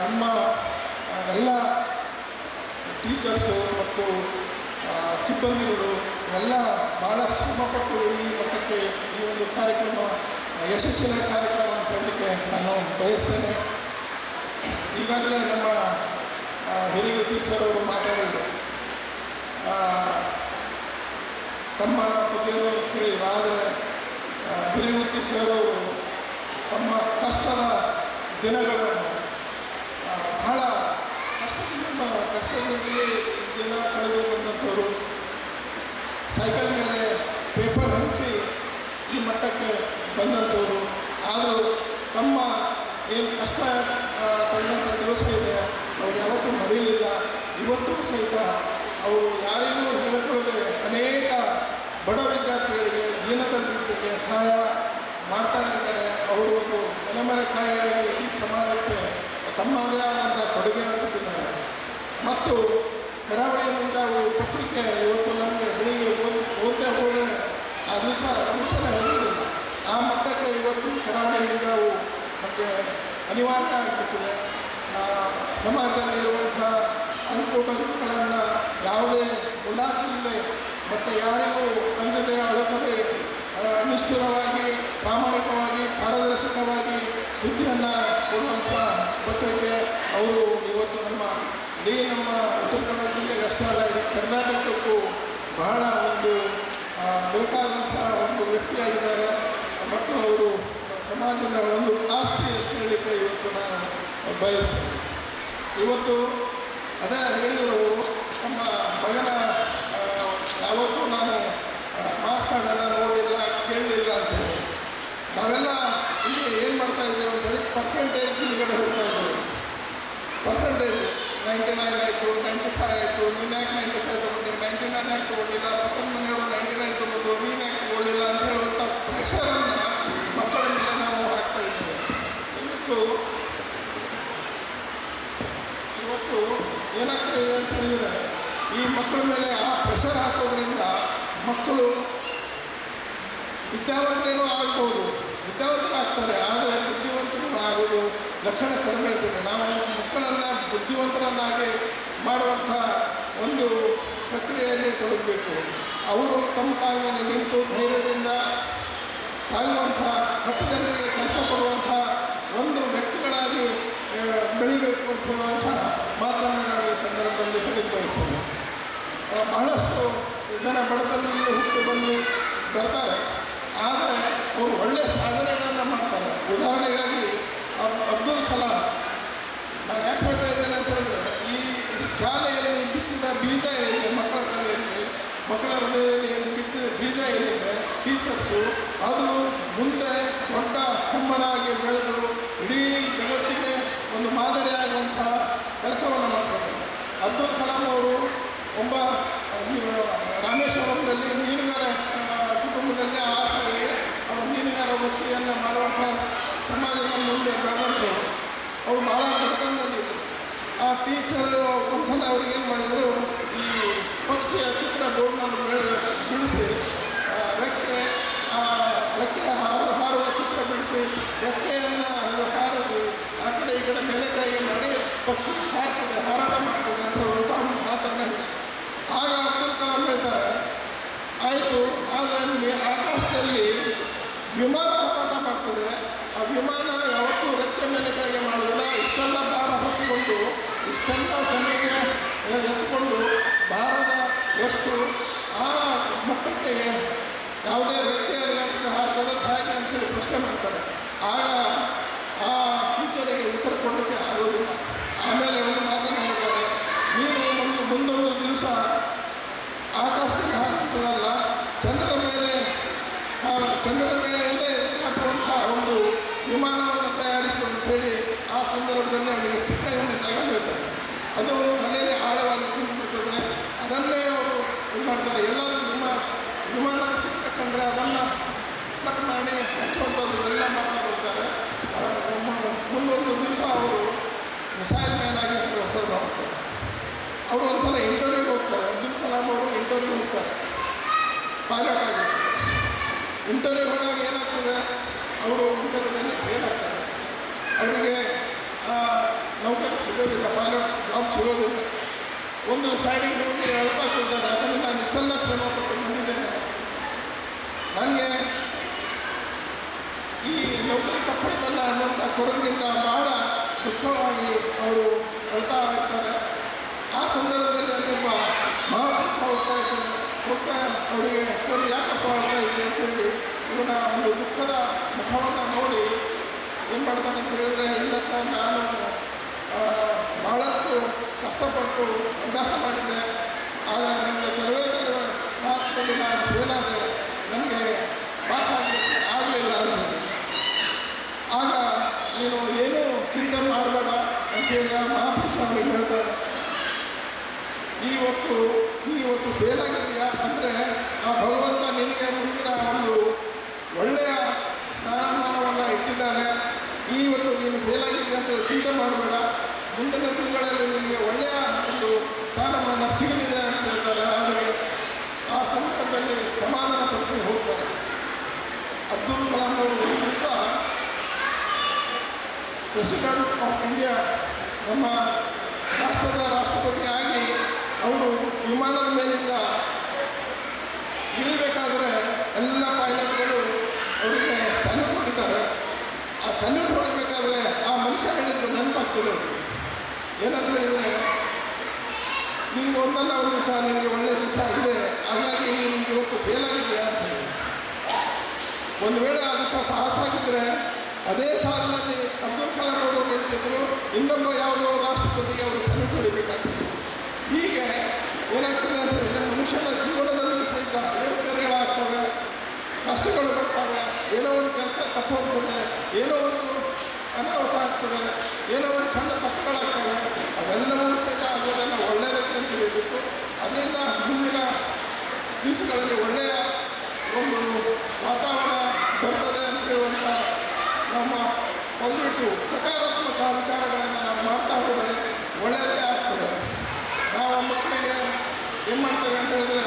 ನಿಮ್ಮ ಎಲ್ಲ ಟೀಚರ್ಸು ಮತ್ತು ಸಿಬ್ಬಂದಿಗಳು ಎಲ್ಲ ಭಾಳ ಶ್ರಮಪಟ್ಟು ಈ ಮಟ್ಟಕ್ಕೆ ಈ ಒಂದು ಕಾರ್ಯಕ್ರಮ ಯಶಸ್ವಿನ ಕಾರ್ಯಕ್ರಮ ಅಂತ ಹೇಳಲಿಕ್ಕೆ ನಾನು ಬಯಸ್ತೇನೆ. ಈಗಾಗಲೇ ನಮ್ಮ ಹಿರಿಗುತ್ತಿ ಸರ್ ಅವರು ಮಾತಾಡಿದರು, ತಮ್ಮ ಬಗ್ಗೆಯೂ ಹೇಳಿದರು. ಆದರೆ ಹಿರಿಗುತ್ತಿ ಸರ್ ಅವರು ತಮ್ಮ ಕಷ್ಟದ ದಿನಗಳನ್ನು ಬಹಳ ಕಷ್ಟದಲ್ಲಿ ದಿನ ಕಳೆದು ಬಂದಂಥವರು, ಸೈಕಲ್ ಮೇಲೆ ಪೇಪರ್ ಹಂಚಿ ಈ ಮಟ್ಟಕ್ಕೆ ಬಂದಂಥವರು. ಆದರೂ ತಮ್ಮ ಏನು ಕಷ್ಟ ತಗೊಂಡಂಥ ದಿವಸ ಇದೆ ಅವರು ಯಾವತ್ತೂ ಮರೆಯಲಿಲ್ಲ. ಇವತ್ತೂ ಸಹಿತ ಅವರು ಯಾರಿಗೂ ಹೇಳಿಕೊಳ್ಳದೆ ಅನೇಕ ಬಡ ವಿದ್ಯಾರ್ಥಿಗಳಿಗೆ, ದೀನದಲಿತರಿಗೆ ಸಹಾಯ ಮಾಡ್ತಾನೆ ಇದ್ದಾರೆ. ಅವರು ಒಂದು ಎಲೆಮರೆಕಾಯಿಯಾಗಿ ಈ ಸಮಾಜಕ್ಕೆ ತಮ್ಮದೇ ಆದಂಥ ಕೊಡುಗೆಯನ್ನು ಕೊಟ್ಟಿದ್ದಾರೆ. ಮತ್ತು ಕರಾವಳಿ ಮುಂಜಾವು ಪತ್ರಿಕೆ ಇವತ್ತು ನಮಗೆ ಬೆಳಿಗ್ಗೆ ಓದದೆ ಹೋದರೆ ಆ ದಿವಸನೇ ಹೋಗೋದಿಲ್ಲ. ಆ ಮಟ್ಟಕ್ಕೆ ಇವತ್ತು ಕರಾವಳಿ ಮುಂಜಾವು ನಮಗೆ ಅನಿವಾರ್ಯ ಆಗಿಬಿಟ್ಟಿದೆ. ಸಮಾಜದಲ್ಲಿ ಇರುವಂಥ ಅಂಕುಟಂಕುಗಳನ್ನು ಯಾವುದೇ ಮುಲಾಜಿಲ್ಲದೆ ಮತ್ತು ಯಾರಿಗೂ ಅಂಜದೆ ಅಳುಕದೆ ನಿಷ್ಠುರವಾಗಿ, ಪ್ರಾಮಾಣಿಕವಾಗಿ, ಪಾರದರ್ಶಕವಾಗಿ ಸುದ್ದಿಯನ್ನು ಕೊಡುವಂಥ ಪತ್ರಿಕೆ. ಅವರು ಇವತ್ತು ನಮ್ಮ ಉತ್ತರ ಕನ್ನಡ ಜಿಲ್ಲೆಗೆ ಅಷ್ಟೇ ಅಲ್ಲ, ಇಡೀ ಕರ್ನಾಟಕಕ್ಕೂ ಬಹಳ ಒಂದು ಬೇಕಾದಂಥ ಒಂದು ವ್ಯಕ್ತಿಯಾಗಿದ್ದಾರೆ. ಮತ್ತು ಅವರು ಸಮಾಜದ ಒಂದು ಆಸ್ತಿ ಅಂತ ಹೇಳಲಿಕ್ಕೆ ಇವತ್ತು ನಾನು ಬಯಸ್ತೇನೆ. ಇವತ್ತು ಅದೇ ಹೇಳಿದರು, ನಮ್ಮ ಮಗನ ಯಾವತ್ತೂ ನಾನು ಮಾರ್ಕ್ಸ್ ಕಾರ್ಡೆಲ್ಲ ನೋಡಲಿಲ್ಲ, ಕೇಳಲಿಲ್ಲ ಅಂತೇಳಿ. ನಾವೆಲ್ಲ ಇಲ್ಲಿ ಏನು ಮಾಡ್ತಾ ಇದ್ದೇವೆ ಅಂತೇಳಿ ಪರ್ಸೆಂಟೇಜ್ ಹಿಂದ್ಗಡೆ ಹೋಗ್ತಾ ಇದ್ದೇವೆ. ಪರ್ಸೆಂಟೇಜ್ 99 ಆಯಿತು, 95 ಆಯಿತು, ನೀನು ಯಾಕೆ 95 ತೊಗೊಂಡು, 99 ಯಾಕೆ ತೊಗೊಂಡಿಲ್ಲ, ಪಕ್ಕದ ಮನೆಯವರು 99 ತೊಗೊಂಡು ನೀನು ಯಾಕೆ ತೊಗೊಳ್ಳಿಲ್ಲ ಅಂತ ಹೇಳುವಂಥ ಪ್ರೆಷರನ್ನು ಮಕ್ಕಳ ಮೇಲೆ ನಾವು ಹಾಕ್ತಾ ಇದ್ದೇವೆ. ಇವತ್ತು ಏನಾಗ್ತಾ ಇದೆ ಅಂತ ಹೇಳಿದರೆ, ಈ ಮಕ್ಕಳ ಮೇಲೆ ಆ ಪ್ರೆಷರ್ ಹಾಕೋದ್ರಿಂದ ಮಕ್ಕಳು ವಿದ್ಯಾವಂತರೇನೂ ಆಗ್ಬೋದು, ವಿದ್ಯಾವಂತರಾಗ್ತಾರೆ, ಆದರೆ ಬುದ್ಧಿವಂತರು ಆಗೋದು ಲಕ್ಷಣ ಕಡಿಮೆ ಇರ್ತದೆ. ನಾವು ಮಕ್ಕಳನ್ನು ಬುದ್ಧಿವಂತರನ್ನಾಗಿ ಮಾಡುವಂಥ ಒಂದು ಪ್ರಕ್ರಿಯೆಯಲ್ಲಿ ತೊಡಗಬೇಕು. ಅವರು ತಮ್ಮ ಕಾಲ ಮೇಲೆ ನಿಂತು ಧೈರ್ಯದಿಂದ ಸಾಗುವಂಥ, 10 ಜನರಿಗೆ ಕೆಲಸ ಕೊಡುವಂಥ ಒಂದು ವ್ಯಕ್ತಿಗಳಾಗಿ ಬೆಳಿಬೇಕು ಅಂತ ಹೇಳುವಂಥ ಮಾತನ್ನು ನಾನು ಈ ಸಂದರ್ಭದಲ್ಲಿ ಹೇಳಿಕ್ಕೆ ಬಯಸ್ತೇನೆ. ಬಹಳಷ್ಟು ಜನ ಬಡತನದಲ್ಲಿ ಹುಟ್ಟು ಬಂದು ಬರ್ತಾರೆ, ಆದರೆ ಅವರು ಒಳ್ಳೆಯ ಸಾಧನೆಗಳನ್ನು ಮಾಡ್ತಾರೆ. ಉದಾಹರಣೆಗಾಗಿ ಅಬ್ದುಲ್ ಕಲಾಂ, ನಾನು ಯಾಕೆ ಹೇಳ್ತಾ ಇದ್ದೇನೆ ಅಂತ ಹೇಳಿದ್ರೆ, ಈ ಶಾಲೆಯಲ್ಲಿ ಬಿತ್ತಿದ ಬೀಜ ಏನಿದೆ ಮಕ್ಕಳ ತಲೆಯಲ್ಲಿ, ಮಕ್ಕಳ ಹೃದಯದಲ್ಲಿ ಬಿತ್ತಿದ ಬೀಜ ಏನಿದೆ ಟೀಚರ್ಸು, ಅದು ಮುಂದೆ ದೊಡ್ಡ ಹೆಮ್ಮರಾಗಿ ಬೆಳೆದು ಇಡೀ ಜಗತ್ತಿಗೆ ಒಂದು ಮಾದರಿಯಾಗುವಂಥ ಕೆಲಸವನ್ನು ಮಾಡ್ತಾರೆ. ಅಬ್ದುಲ್ ಕಲಾಂ ಅವರು ಒಬ್ಬ ರಾಮೇಶ್ವರಂನಲ್ಲಿ ಮೀನುಗಾರ ಕುಟುಂಬದಲ್ಲಿ ಆ ಶಾಲೆಗೆ ಅವರು ಮೀನುಗಾರ ವೃತ್ತಿಯನ್ನು ಮಾಡುವಂಥ ಸಮಾಜದ ಮುಂದೆ ಬೆಳೆದಂಥವ್ರು. ಅವರು ಭಾಳ ಬಡತನದಲ್ಲಿದ್ದರು. ಆ ಟೀಚರು ಒಂದ್ಸಲ ಅವ್ರಿಗೆ ಏನು ಮಾಡಿದರು, ಈ ಪಕ್ಷಿಯ ಚಿತ್ರ ಬೋರ್ಡ್ನಲ್ಲಿ ಬಿಡಿಸಿ ರೆಕ್ಕೆ ಹಾರುವ ಚಿತ್ರ ಬಿಡಿಸಿ ರೆಕ್ಕೆಯನ್ನು ಹಾರದಿ ಆ ಕಡೆ ಈ ಕಡೆ ಮೇಲೆ ಕಡೆಗೆ ಮಾಡಿ ಪಕ್ಷಿ ಹಾರ್ತದೆ, ಹಾರಾಟ ಮಾಡ್ತದೆ ಅಂತ ಹೇಳುವಂಥ ಮಾತನ್ನು ಹೇಳಿ. ಆಗ ಅಬ್ದುಲ್ ಕಲಾಂ ಹೇಳ್ತಾರೆ, ಆಯಿತು, ಆದರೆ ಆಕಾಶದಲ್ಲಿ ವಿಮಾನ ಹಾರಾಟ ಮಾಡ್ತದೆ, ಆ ವಿಮಾನ ಯಾವತ್ತೂ ರೆಕ್ಕೆ ಮೇಲೆ ಕೆಳಗೆ ಮಾಡೋದಿಲ್ಲ. ಇಷ್ಟೆಲ್ಲ ಭಾರ ಹೊತ್ತುಕೊಂಡು, ಇಷ್ಟೆಲ್ಲ ಜನರಿಗೆ ಎತ್ತುಕೊಂಡು ಭಾರದ ವಸ್ತು ಆ ಮಟ್ಟಕ್ಕೆ ಯಾವುದೇ ರೆಕ್ಕೆ ಅಲುಗಾಡಿಸದೆ ಹಾರ್ತದೆ ಹೇಗೆ ಅಂತೇಳಿ ಪ್ರಶ್ನೆ ಮಾಡ್ತಾರೆ. ಆಗ ಆ ಟೀಚರಿಗೆ ಉತ್ತರ ಕೊಡಲಿಕ್ಕೆ ಆಗೋದಿಲ್ಲ. ಆಮೇಲೆ ಒಂದು ಮಾತನ್ನು ಹೇಳ್ತಾರೆ, ನೀನು ಮುಂದೊಂದು ದಿವಸ ಆಕಾಶದಲ್ಲಿ ಹಾರುವಂಥದ್ದಲ್ಲ, ಚಂದ್ರನ ಮೇಲೆ ಹಾಕುವಂಥ ಒಂದು ವಿಮಾನವನ್ನು ತಯಾರಿಸಿ ಅಂತ ಹೇಳಿ ಆ ಸಂದರ್ಭದಲ್ಲಿ ಅವರಿಗೆ ಚಿಕ್ಕಂದಿದ್ದಾಗ ಹೇಳ್ತಾರೆ. ಅದು ತಲೆಯಲ್ಲಿ ಆಳವಾಗಿ ಕುಂಟುಬಿಡ್ತದೆ. ಅದನ್ನೇ ಅವರು ಇದು ಮಾಡ್ತಾರೆ. ಎಲ್ಲರೂ ವಿಮಾನದ ಚಿತ್ರ ಕಂಡ್ರೆ ಅದನ್ನು ಕಟ್ ಮಾಡಿ ಹಚ್ಚುವಂಥದ್ದು ಎಲ್ಲ ಮಾಡ್ತಾ ಬರ್ತಾರೆ. ಮುಂದೊಂದು ದಿವಸ ಅವರು ಮಿಸೈಲ್ ಮ್ಯಾನ್ ಆಗಿ ಹೊರಗೆ ಹೋಗ್ತಾರೆ. ಅವರು ಒಂದ್ಸಲ ಇಂಟರ್ವ್ಯೂಗೆ ಹೋಗ್ತಾರೆ. ಅಬ್ದುಲ್ ಕಲಾಂ ಅವರು ಇಂಟರ್ವ್ಯೂಗೆ ಹೋಗ್ತಾರೆ ಪೈಲಟ್ ಆಗಿ. ಇಂಟರ್ವ್ಯೂ ಹೋದಾಗ ಏನಾಗ್ತದೆ, ಅವರು ಇಂಟರ್ವ್ಯೂದಲ್ಲಿ ಫೇಲ್ ಆಗ್ತಾರೆ. ಅವರಿಗೆ ನೌಕರಿ ಸಿಗೋದಿಲ್ಲ, ಪೈಲಟ್ ಜಾಬ್ ಸಿಗೋದಿಲ್ಲ. ಒಂದು ಸೈಡಿಗೆ ಹೋಗಿ ಅಳ್ತಾ ಕೊಡ್ತಾರೆ, ಯಾಕಂದರೆ ನಾನು ಇಷ್ಟೆಲ್ಲ ಶ್ರಮ ಪಟ್ಟು ಬಂದಿದ್ದೇನೆ, ನನಗೆ ಈ ನೌಕರಿ ತಪ್ಪಾಯ್ತಲ್ಲ ಅನ್ನುವಂಥ ಕೊರಗಿನಿಂದ ಬಹಳ ದುಃಖವಾಗಿ ಅವರು ಅಳ್ತಾ ಇರ್ತಾರೆ. ಆ ಸಂದರ್ಭದಲ್ಲಿ ಅಲ್ಲಿರುವ ಮಹಾಪುರುಷ ಹೋಗ್ತಾ ಅವರಿಗೆ ಅವರು ಯಾಕಪ್ಪ ಅಳ್ತಾ ಇದ್ದೆ ಅಂತೇಳಿ ಇವನ ಒಂದು ದುಃಖದ ಮುಖವನ್ನು ನೋಡಿ ಏನು ಮಾಡ್ತಾನೆ ಅಂತ ಹೇಳಿದ್ರೆ, ಇಲ್ಲ ಸರ್, ನಾನು ಭಾಳಷ್ಟು ಕಷ್ಟಪಟ್ಟು ಅಭ್ಯಾಸ ಮಾಡಿದ್ದೆ, ಆದರೆ ನನಗೆ ಕೆಲವೇ ಮಾರ್ಕ್ಸ್ನಲ್ಲಿ ನಾನು ಫೇಲ್ ಆದೆ, ನನಗೆ ಪಾಸ್ ಆಗಲಿಲ್ಲ ಅಂತ ಹೇಳಿ. ಆಗ ನೀನು ಏನೂ ಚಿಂತೆ ಮಾಡಬೇಡ ಅಂತೇಳಿ ಆ ಮಹಾಪುರುಷ ಅವನಿಗೆ ಹೇಳ್ತಾರೆ, ಇವತ್ತು ಫೇಲ್ ಆಗಿದೆಯಾ ಅಂದರೆ ಆ ಭಗವಂತ ನಿನಗೆ ಮುಂದಿನ ಒಂದು ಒಳ್ಳೆಯ ಸ್ಥಾನಮಾನವನ್ನು ಇಟ್ಟಿದ್ದಾನೆ. ಇವತ್ತು ನೀನು ಫೇಲ್ ಆಗಿದೆಯಾ ಅಂತೇಳಿ ಚಿಂತೆ ಮಾಡಬೇಡ, ಮುಂದಿನ ತಿಂಗಳಲ್ಲಿ ನಿನಗೆ ಒಳ್ಳೆಯ ಒಂದು ಸ್ಥಾನಮಾನ ಸಿಗಲಿದೆ ಅಂತ ಹೇಳ್ತಾರೆ. ಅವರಿಗೆ ಆ ಸಂದರ್ಭದಲ್ಲಿ ಸಮಾಧಾನ ಪಡಿಸಿ ಹೋಗ್ತಾರೆ. ಅಬ್ದುಲ್ ಕಲಾಂ ಅವರು ಒಂದು ದಿವಸ ಪ್ರೆಸಿಡೆಂಟ್ ಆಫ್ ಇಂಡಿಯಾ, ನಮ್ಮ ರಾಷ್ಟ್ರದ ರಾಷ್ಟ್ರಪತಿಯಾಗಿ ಅವರು ವಿಮಾನದ ಮೇಲಿಂದ ಇಳಿಬೇಕಾದ್ರೆ ಎಲ್ಲ ಪೈಲಟ್ಗಳು ಅವರಿಗೆ ಸಲ್ಯೂಟ್ ಹೊಡಿತಾರೆ. ಆ ಸಲ್ಯೂಟ್ ಹೊಡಿಬೇಕಾದ್ರೆ ಆ ಮನುಷ್ಯ ಹೇಳಿದ್ರು ನೆನಪಾಗ್ತದೆ ಅವರಿಗೆ. ಏನಂತ ಹೇಳಿದರೆ, ನಿನಗೆ ಒಂದಲ್ಲ ಒಂದು ದಿವಸ ನಿನಗೆ ಒಳ್ಳೆಯ ದಿವಸ ಇದೆ, ಹಾಗಾಗಿ ನಿನಗೆ ಇವತ್ತು ಫೇಲ್ ಆಗಿದೆಯಾ ಅಂತ ಹೇಳಿ. ಒಂದು ವೇಳೆ ಆ ದಿವಸ ಪಾಸ್ ಆಗಿದ್ದರೆ ಅದೇ ಸಾಲಿನಲ್ಲಿ ಅಬ್ದುಲ್ ಕಲಾಂ ಅವರು ನಿಲ್ತಿದ್ರು, ಇನ್ನೊಬ್ಬ ಯಾವುದೋ ರಾಷ್ಟ್ರಪತಿಗೆ ಅವರು ಸಲ್ಯೂಟ್ ಹೊಡಿಬೇಕಾಗ್ತದೆ. ಹೀಗೆ ಏನಾಗ್ತದೆ ಅಂತ ಹೇಳಿದರೆ, ಮನುಷ್ಯನ ಜೀವನದಲ್ಲಿಯೂ ಸಹಿತ ಏರುಪೇರುಗಳಾಗ್ತವೆ, ಕಷ್ಟಗಳು ಬರ್ತವೆ, ಏನೋ ಒಂದು ಕೆಲಸ ತಪ್ಪು ಹೋಗ್ತದೆ, ಏನೋ ಒಂದು ಅನಾಹುತ ಆಗ್ತದೆ, ಏನೋ ಒಂದು ಸಣ್ಣ ತಪ್ಪುಗಳಾಗ್ತವೆ. ಅವೆಲ್ಲವೂ ಸಹಿತ ಅದನ್ನೆಲ್ಲ ಒಳ್ಳೆಯದಕ್ಕೆ ಅಂತ ಹೇಳಬೇಕು. ಅದರಿಂದ ಮುಂದಿನ ದಿವಸಗಳಲ್ಲಿ ಒಳ್ಳೆಯ ಒಂದು ವಾತಾವರಣ ಬರ್ತದೆ ಅಂತ ಹೇಳುವಂಥ ನಮ್ಮ ಪಾಸಿಟಿವ್ ಸಕಾರಾತ್ಮಕ ವಿಚಾರಗಳನ್ನು ನಾವು ಮಾಡ್ತಾ ಹೋದರೆ ಒಳ್ಳೆಯದೇ ಆಗ್ತದೆ. ನಾವು ಮಕ್ಕಳಿಗೆ ಏನು ಮಾಡ್ತೇವೆ ಅಂತ ಹೇಳಿದ್ರೆ,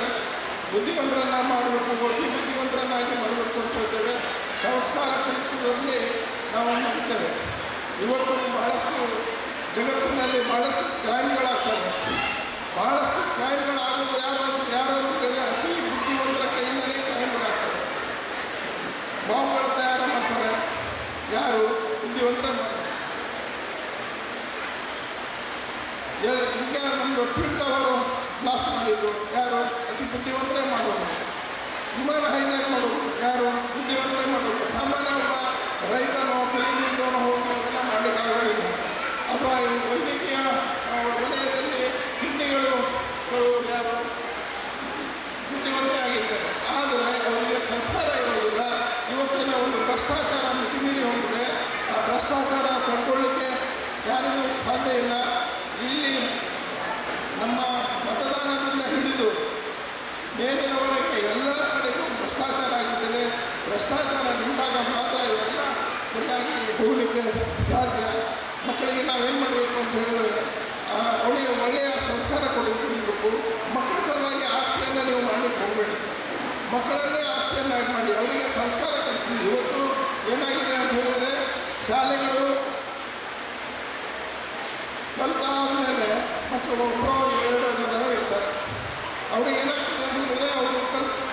ಬುದ್ಧಿವಂತರನ್ನು ಮಾಡಬೇಕು, ಬುದ್ಧಿವಂತರನ್ನಾಗಿ ಮಾಡಬೇಕು ಅಂತ ಹೇಳ್ತೇವೆ. ಸಂಸ್ಕಾರ ಕಲಿಸುವುದರಲ್ಲಿ ನಾವು ಮಾಡ್ತೇವೆ. ಇವತ್ತು ಬಹಳಷ್ಟು ಜಗತ್ತಿನಲ್ಲಿ ಬಹಳಷ್ಟು ಕ್ರೈಮ್ಗಳಾಗ್ತವೆ. ಬಹಳಷ್ಟು ಕ್ರೈಮ್ಗಳಾಗೋದು ಯಾರು ಅಂತ ಹೇಳಿದ್ರೆ, ಅತಿ ಬುದ್ಧಿವಂತರ ಕೈಯಿಂದಲೇ ಕ್ರೈಮ್ಗಳಾಗ್ತವೆ. ಬಾಂಬ್ಗಳು ತಯಾರು ಮಾಡ್ತಾರೆ, ಯಾರು? ಬುದ್ಧಿವಂತರೇ ಮಾಡ್ತಾರೆ. ಈಗ ನಮ್ಮದು ಟ್ವಿನ್ ಟವರು ಬ್ಲಾಸ್ಟ್ ಮಾಡಿದ್ದು ಯಾರು? ಅತಿ ಬುದ್ಧಿವಂತರೇ ಮಾಡೋದು. ವಿಮಾನ ಹೈಜಾಕ್ ಮಾಡೋದು ಯಾರು? ಬುದ್ಧಿವಂತರೇ ಮಾಡೋದು. ಸಾಮಾನ್ಯ ಒಬ್ಬ ರೈತನೋ ಖರೀದಿದವನೋ ಹೋಗಿ ಅವೆಲ್ಲ ಮಾಡಲಿಕ್ಕಾಗೋದಿಲ್ಲ. ಅಥವಾ ವೈದ್ಯಕೀಯ ವಲಯದಲ್ಲಿ ಕಿಡ್ನಿಗಳು ಯಾರು? ಬುದ್ಧಿವಂತರೇ ಆಗಿರ್ತಾರೆ. ಆದರೆ ಅವರಿಗೆ ಸಂಸ್ಕಾರ ಇರೋದಿಲ್ಲ. ಇವತ್ತಿನ ಒಂದು ಭ್ರಷ್ಟಾಚಾರ ಮಿತಿಮೀರಿ ಹೋಗಿದೆ. ಆ ಭ್ರಷ್ಟಾಚಾರ ತಡ್ಕೊಳ್ಳಿಕ್ಕೆ ಯಾರಿಗೂ ಸಾಧ್ಯ ಇಲ್ಲ. ಇಲ್ಲಿ ನಮ್ಮ ಮತದಾನದಿಂದ ಹಿಡಿದು ಮೇಲಿನವರೆಗೆ ಎಲ್ಲ ಕಡೆಗೂ ಭ್ರಷ್ಟಾಚಾರ ಆಗಿಬಿಟ್ಟಿದೆ. ಭ್ರಷ್ಟಾಚಾರ ನಿಂತಾಗ ಮಾತ್ರ ಇವೆಲ್ಲ ಸರಿಯಾಗಿ ಹೋಗಲಿಕ್ಕೆ ಸಾಧ್ಯ. ಮಕ್ಕಳಿಗೆ ನಾವೇನು ಮಾಡಬೇಕು ಅಂತ ಹೇಳಿದರೆ, ಅವಳಿಗೆ ಒಳ್ಳೆಯ ಸಂಸ್ಕಾರ ಕೊಡಬೇಕು. ಮಕ್ಕಳ ಸಲುವಾಗಿ ಆಸ್ತಿಯನ್ನು ನೀವು ಮಾಡಲಿಕ್ಕೆ ಹೋಗಬೇಡಿ, ಮಕ್ಕಳನ್ನೇ ಆಸ್ತಿಯನ್ನಾಗಿ ಮಾಡಿ ಅವರಿಗೆ ಸಂಸ್ಕಾರ ಕಲಿಸಿ. ಇವತ್ತು ಏನಾಗಿದೆ ಅಂತ ಹೇಳಿದರೆ, ಶಾಲೆಗಳು ಕಲಿತಾದ್ಮೇಲೆ ಮಕ್ಕಳು 1-2 ಜನ ಇರ್ತಾರೆ. ಅವ್ರಿಗೆ ಏನಾಗ್ತದೆ ಅಂತ ಹೇಳಿದರೆ, ಅವರು ಕಲಿತು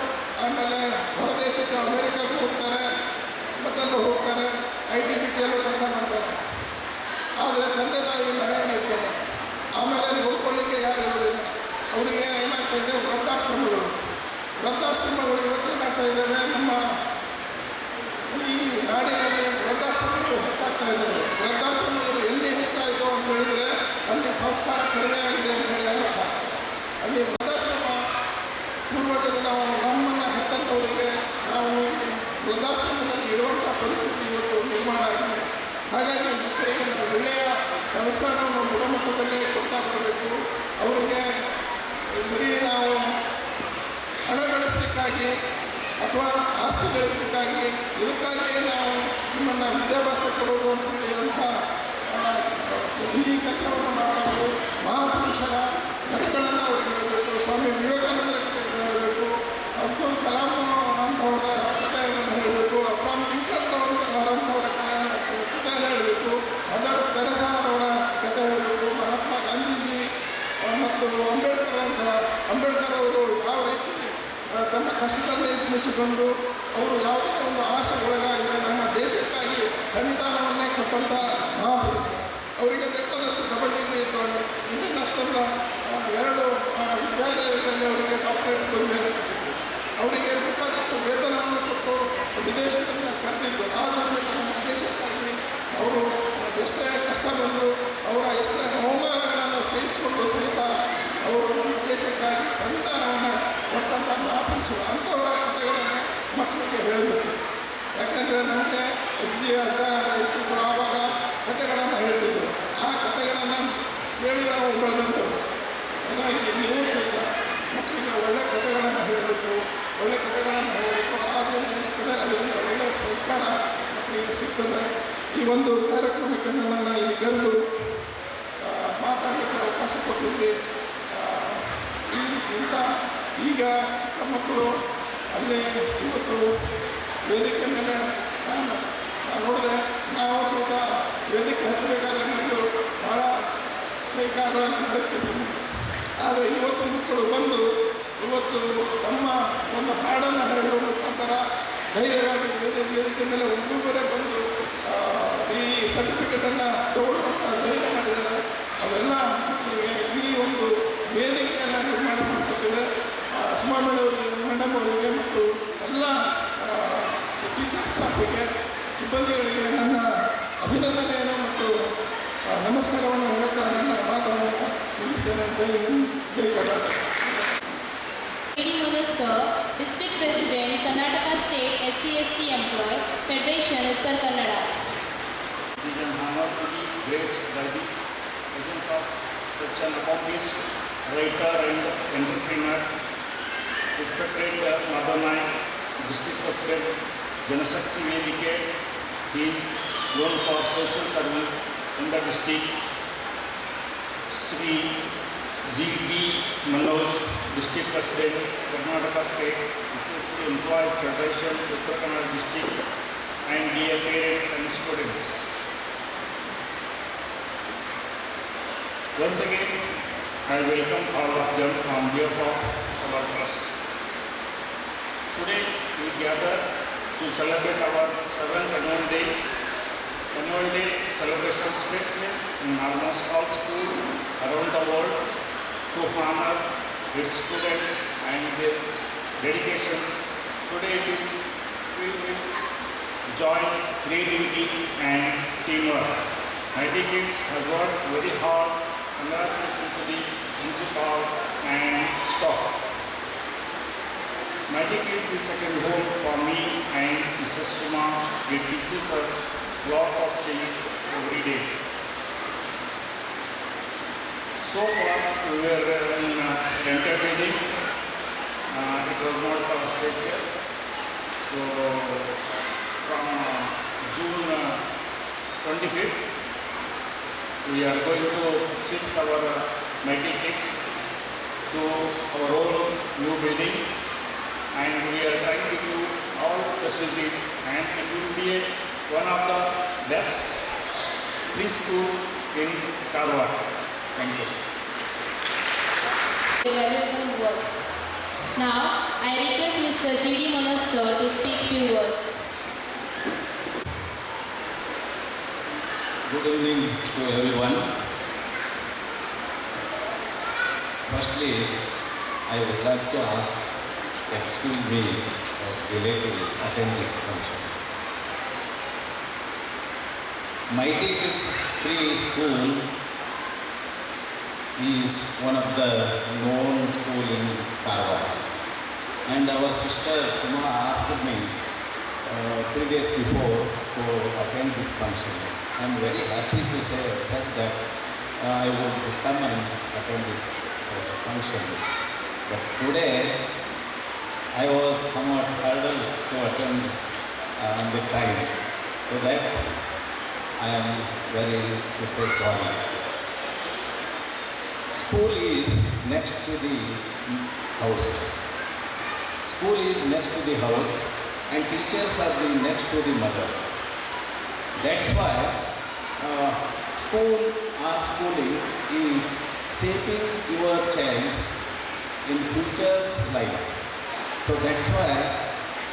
ಆಮೇಲೆ ಹೊರದೇಶಕ್ಕೆ ಅಮೇರಿಕಾಗೆ ಹೋಗ್ತಾರೆ, ಮತ್ತೆಲ್ಲ ಹೋಗ್ತಾರೆ, ITBTಯಲ್ಲೂ ಕೆಲಸ ಮಾಡ್ತಾರೆ. ಆದರೆ ತಂದೆ ತಾಯಿ ಮನೆಯಲ್ಲಿ ಇರ್ತಾರೆ. ಆಮೇಲೆ ನೋಡ್ಕೊಳ್ಳಿಕ್ಕೆ ಯಾರು ಇರೋದಿಲ್ಲ. ಅವರಿಗೆ ಏನಾಗ್ತಾ ಇದೆ, ವೃದ್ಧಾಶ್ರಮಗಳು ಇವತ್ತು ಏನಾಗ್ತಾ ಇದ್ದಾವೆ, ನಮ್ಮ ಈ ನಾಡಿನಲ್ಲಿ ವೃದ್ಧಾಶ್ರಮಗಳು ಹೆಚ್ಚಾಗ್ತಾ ಇದ್ದಾವೆ. ವೃದ್ಧಾಶ್ರಮಗಳು ಎಲ್ಲಿ ಹೆಚ್ಚಾಯಿತು ಅಂತ ಹೇಳಿದರೆ, ಅಲ್ಲಿ ಸಂಸ್ಕಾರ ಕಡಿಮೆ ಆಗಿದೆ ಅಂತ ಹೇಳಿ ಅರ್ಥ. ಅಲ್ಲಿ ವೃದ್ಧಾಶ್ರಮ ಪೂರ್ವಜರು ನಮ್ಮನ್ನು ಹೆತ್ತಂಥವರಿಗೆ ನಾವು ವೃದ್ಧಾಶ್ರಮದಲ್ಲಿ ಇರುವಂಥ ಪರಿಸ್ಥಿತಿ ಇವತ್ತು ನಿರ್ಮಾಣ ಆಗಿದೆ. ಹಾಗಾಗಿ ಮಕ್ಕಳಿಗೆ ನಾವು ಒಳ್ಳೆಯ ಸಂಸ್ಕಾರವನ್ನು ಗುಣಮಟ್ಟದಲ್ಲೇ ಕೊಡ್ತಾ ಬರಬೇಕು. ಅವರಿಗೆ ಬರೀ ನಾವು ಹಣ ಗಳಿಸಲಿಕ್ಕಾಗಿ ಅಥವಾ ಆಸ್ತಿ ಗಳಿಸಲಿಕ್ಕಾಗಿ ಇದಕ್ಕಾಗಿಯೇ ನಾವು ನಿಮ್ಮನ್ನು ವಿದ್ಯಾಭ್ಯಾಸ ಕೊಡೋದು ಅಂತ ಹೇಳುವಂಥ ಈ ಕೆಲಸವನ್ನು ಮಾಡಬೇಕು. ಮಹಾಪುರುಷರ ಕಥೆಗಳನ್ನು ಅವ್ರಿಗೆ ಹೇಳಬೇಕು. ಸ್ವಾಮಿ ವಿವೇಕಾನಂದರ ಕಥೆಗಳನ್ನು ಹೇಳಬೇಕು. ಅಬ್ದುಲ್ ಕಲಾಂ ಅಂತವರ ಕಥೆಗಳನ್ನು ಹೇಳಬೇಕು. ಅಬ್ರಾಹಂ ಲಿಂಕನ್ ಜನಿಸಿಕೊಂಡು ಅವರು ಯಾವುದೇ ಒಂದು ಆಸೆಗೊಳಗಾಗದೆ ನಮ್ಮ ದೇಶಕ್ಕಾಗಿ ಸಂವಿಧಾನವನ್ನೇ ಕೊಟ್ಟಂಥ ಮಹಾಪುರುಷ. ಅವರಿಗೆ ಬೇಕಾದಷ್ಟು ಡಬಲ್ ಡಿಗ್ರಿ ಇತ್ತು, ಇಂಟರ್ನ್ಯಾಷನಲ್ 2 ವಿದ್ಯಾಲಯಗಳಲ್ಲಿ ಅವರಿಗೆ ಡಾಕ್ಟರೇಟ್ ಪದವಿ ಕೊಟ್ಟಿದ್ದರು. ಅವರಿಗೆ ಬೇಕಾದಷ್ಟು ವೇತನವನ್ನು ಕೊಟ್ಟು ವಿದೇಶದಿಂದ ಕರೆದಿದ್ದು. ಆದರೂ ಸಹಿತ ನಮ್ಮ ದೇಶಕ್ಕಾಗಿ ಅವರು ಎಷ್ಟೇ ಕಷ್ಟ ಬಂದರೂ ಅವರ ಎಷ್ಟೇ ಅವಮಾನಗಳನ್ನು ಸಹಿಸಿಕೊಂಡು ಸಹಿತ ಅವರು ನಮ್ಮ ದೇಶಕ್ಕಾಗಿ ಸಂವಿಧಾನವನ್ನು ಕೊಟ್ಟಂಥ ಮಹಾಪುರುಷರು. ಅಂಥವರ ಕಥೆಗಳನ್ನು ಮಕ್ಕಳಿಗೆ ಹೇಳಬೇಕು. ಯಾಕೆಂದರೆ ನಮಗೆ ಅಜ್ಜಿ ಅಜ್ಜ ಇರ್ತಿದ್ರು, ಆವಾಗ ಕಥೆಗಳನ್ನು ಹೇಳ್ತಿದ್ರು. ಆ ಕಥೆಗಳನ್ನು ಕೇಳಿ ನಾವು ಬೆಳೆದಂಥವು. ಹಾಗಾಗಿ ನೀವು ಸಹಿತ ಮಕ್ಕಳಿಗೆ ಒಳ್ಳೆಯ ಕಥೆಗಳನ್ನು ಹೇಳಬೇಕು, ಒಳ್ಳೆಯ ಕಥೆಗಳನ್ನು ಹೇಳಬೇಕು. ಆದ್ದರಿಂದ ಏನಾಗ್ತದೆ, ಅದರಿಂದ ಒಳ್ಳೆಯ ಸಂಸ್ಕಾರ ಮಕ್ಕಳಿಗೆ ಸಿಗ್ತದೆ. ಈ ಒಂದು ಕಾರ್ಯಕ್ರಮಕ್ಕೆ ನನ್ನನ್ನು ಇಲ್ಲಿ ಕರೆದು ಮಾತಾಡಲಿಕ್ಕೆ ಅವಕಾಶ ಕೊಟ್ಟಿದ್ರಿ. ಈಗ ಚಿಕ್ಕ ಮಕ್ಕಳು ಅಲ್ಲಿ ಇವತ್ತು ವೇದಿಕೆ ಮೇಲೆ ನಾನು ನೋಡಿದೆ. ನಾವು ಸ್ವಲ್ಪ ವೇದಿಕೆ ಹತ್ತಬೇಕಾದ್ರೆ ಮಕ್ಕಳು ಭಾಳ ಕೈಕಾಲನ್ನು ನಡುತ್ತಿದ್ದರು. ಆದರೆ ಇವತ್ತು ಮಕ್ಕಳು ಬಂದು ಇವತ್ತು ತಮ್ಮ ಒಂದು ಹಾಡನ್ನು ಹೇಳುವ ಮುಖಾಂತರ ಧೈರ್ಯವಾಗಿ ವೇದಿಕೆ ಮೇಲೆ ಒಬ್ಬೊಬ್ಬರೇ ಬಂದು ಈ ಸರ್ಟಿಫಿಕೇಟನ್ನು ತಗೊಳ್ಳುವಂಥ ಧೈರ್ಯ ಮಾಡಿದ್ದಾರೆ. ಅವೆಲ್ಲ ಮಕ್ಕಳಿಗೆ ಈ ಒಂದು ವೇದಿಕೆಯನ್ನು ನಿರ್ಮಾಣ ಮಾಡಿಕೊಟ್ಟಿದೆ ಸುಮಾ ಮೇಡಮ್ ಅವರಿಗೆ ಮತ್ತು ಎಲ್ಲ ಟೀಚರ್ ಸ್ಟಾಫಿಗೆ, ಸಿಬ್ಬಂದಿಗಳಿಗೆ ನನ್ನ ಅಭಿನಂದನೆಯನ್ನು ಮತ್ತು ನಮಸ್ಕಾರವನ್ನು ಹೇಳ್ತಾ ನನ್ನ ಮಾತನ್ನು ಮುಗಿಸ್ತೇನೆ. ಜೈ Karnataka. K.D. Manoj Sir, District President, Karnataka State SC/ST Employee Federation, Uttar Kannada. It is an honor to be graced by the presence of such an accomplished writer and entrepreneur, respected Madhav Naik, District President, Janashakti Vedike. He is known for social service in the district. Sri G.D. Manoj, District President, Karnataka State SC/ST Employees Federation, Uttar Kannada District, and dear parents and students. Once again, I welcome all of them on behalf of our trust. Today, we gather to celebrate our 7th annual day. Annual day celebrations take place in almost all schools around the world to honor its students and their dedications. Today it is filled with joy, creativity and teamwork. Mighty Kids has worked very hard. Congratulations to the principal and staff. Mighty Kids is second home for me and Mrs. Suma. It teaches us a lot of things every day. So far we were in rented building. It was not spacious. So from June 25th, we are going to shift our Mighty Kids to our own new building, and we are trying to do all facilities, and it will be one of the best preschool in Karwar. Thank you. Valuable words. Now, I request Mr. G.D. Manoj Sir to speak few words. Good evening to everyone. Firstly, I would like to ask, excuse me, delay to attend this function. Mighty Kids Preschool is one of the known school in Karwar, and our sister Suma asked me 3 days before to attend this function. I am very happy to say that I would come and attend this function. But today I was somewhat hurdles to attend on the time, so that I am very to say sorry. School is next to the house. School is next to the house, and teachers are the next to the mothers. That's why school or schooling is shaping your child's in future's life. So that's why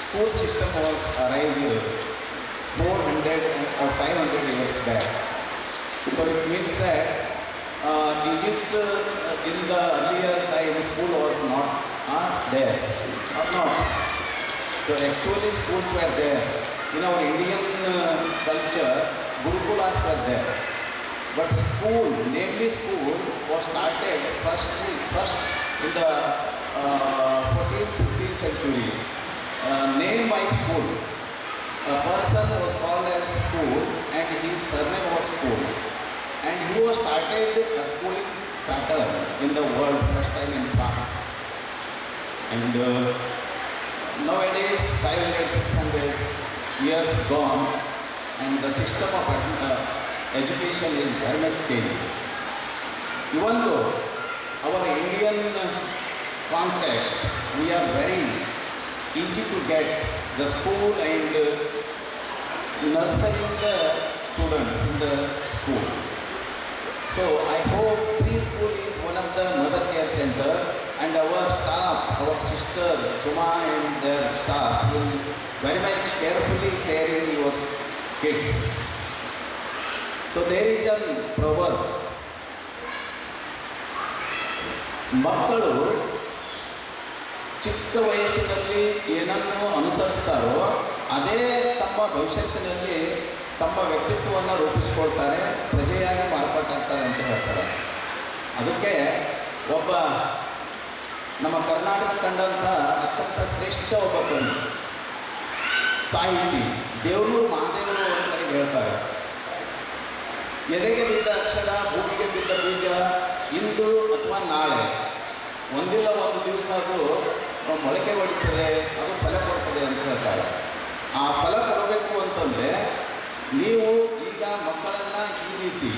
school system was arising 400 or 500 years back. So it means that Egypt in the earlier time school was not there or not. So actually schools were there. In our Indian culture, Gurukulas were there. But school, namely school, was started first in the 14th, 15th century. Name by school. A person was called as school and his surname was school. And he was started a schooling pattern in the world first time in France. And nowadays 500, 600 years gone and the system of education is very much changed. Even though our Indian context, we are very easy to get the school and nurturing the students in the school. So I hope preschool is one of the mother care center and our staff, our sister Suma and their staff will very much carefully caring your kids. So there is a proverb. ಮಕ್ಕಳು ಚಿಕ್ಕ ವಯಸ್ಸಿನಲ್ಲಿ ಏನನ್ನು ಅನುಸರಿಸ್ತಾರೋ ಅದೇ ತಮ್ಮ ಭವಿಷ್ಯತ್ತಿನಲ್ಲಿ ತಮ್ಮ ವ್ಯಕ್ತಿತ್ವವನ್ನು ರೂಪಿಸ್ಕೊಳ್ತಾರೆ, ಪ್ರಜೆಯಾಗಿ ಮಾರ್ಪಾಟಾಗ್ತಾರೆ ಅಂತ ಹೇಳ್ತಾರೆ. ಅದಕ್ಕೆ ಒಬ್ಬ ನಮ್ಮ ಕರ್ನಾಟಕ ಕಂಡಂಥ ಅತ್ಯಂತ ಶ್ರೇಷ್ಠ ಒಬ್ಬ ಕವಿ ಸಾಹಿತಿ ದೇವನೂರು ಮಹಾದೇವರು ಒಂದು ಕಡೆಗೆ ಹೇಳ್ತಾರೆ, ಎದೆಗೆ ಬಿದ್ದ ಅಕ್ಷರ ಭೂಮಿಗೆ ಬಿದ್ದ ಬೀಜ ಇಂದು ಅಥವಾ ನಾಳೆ ಒಂದಿಲ್ಲ ಒಂದು ದಿವಸ ಅದು ಮೊಳಕೆ ಹೊಡಿತದೆ, ಅದು ಫಲ ಕೊಡ್ತದೆ ಅಂತ ಹೇಳ್ತಾರೆ. ಆ ಫಲ ಕೊಡಬೇಕು ಅಂತಂದರೆ ನೀವು ಈಗ ಮಕ್ಕಳನ್ನು ಈ ರೀತಿ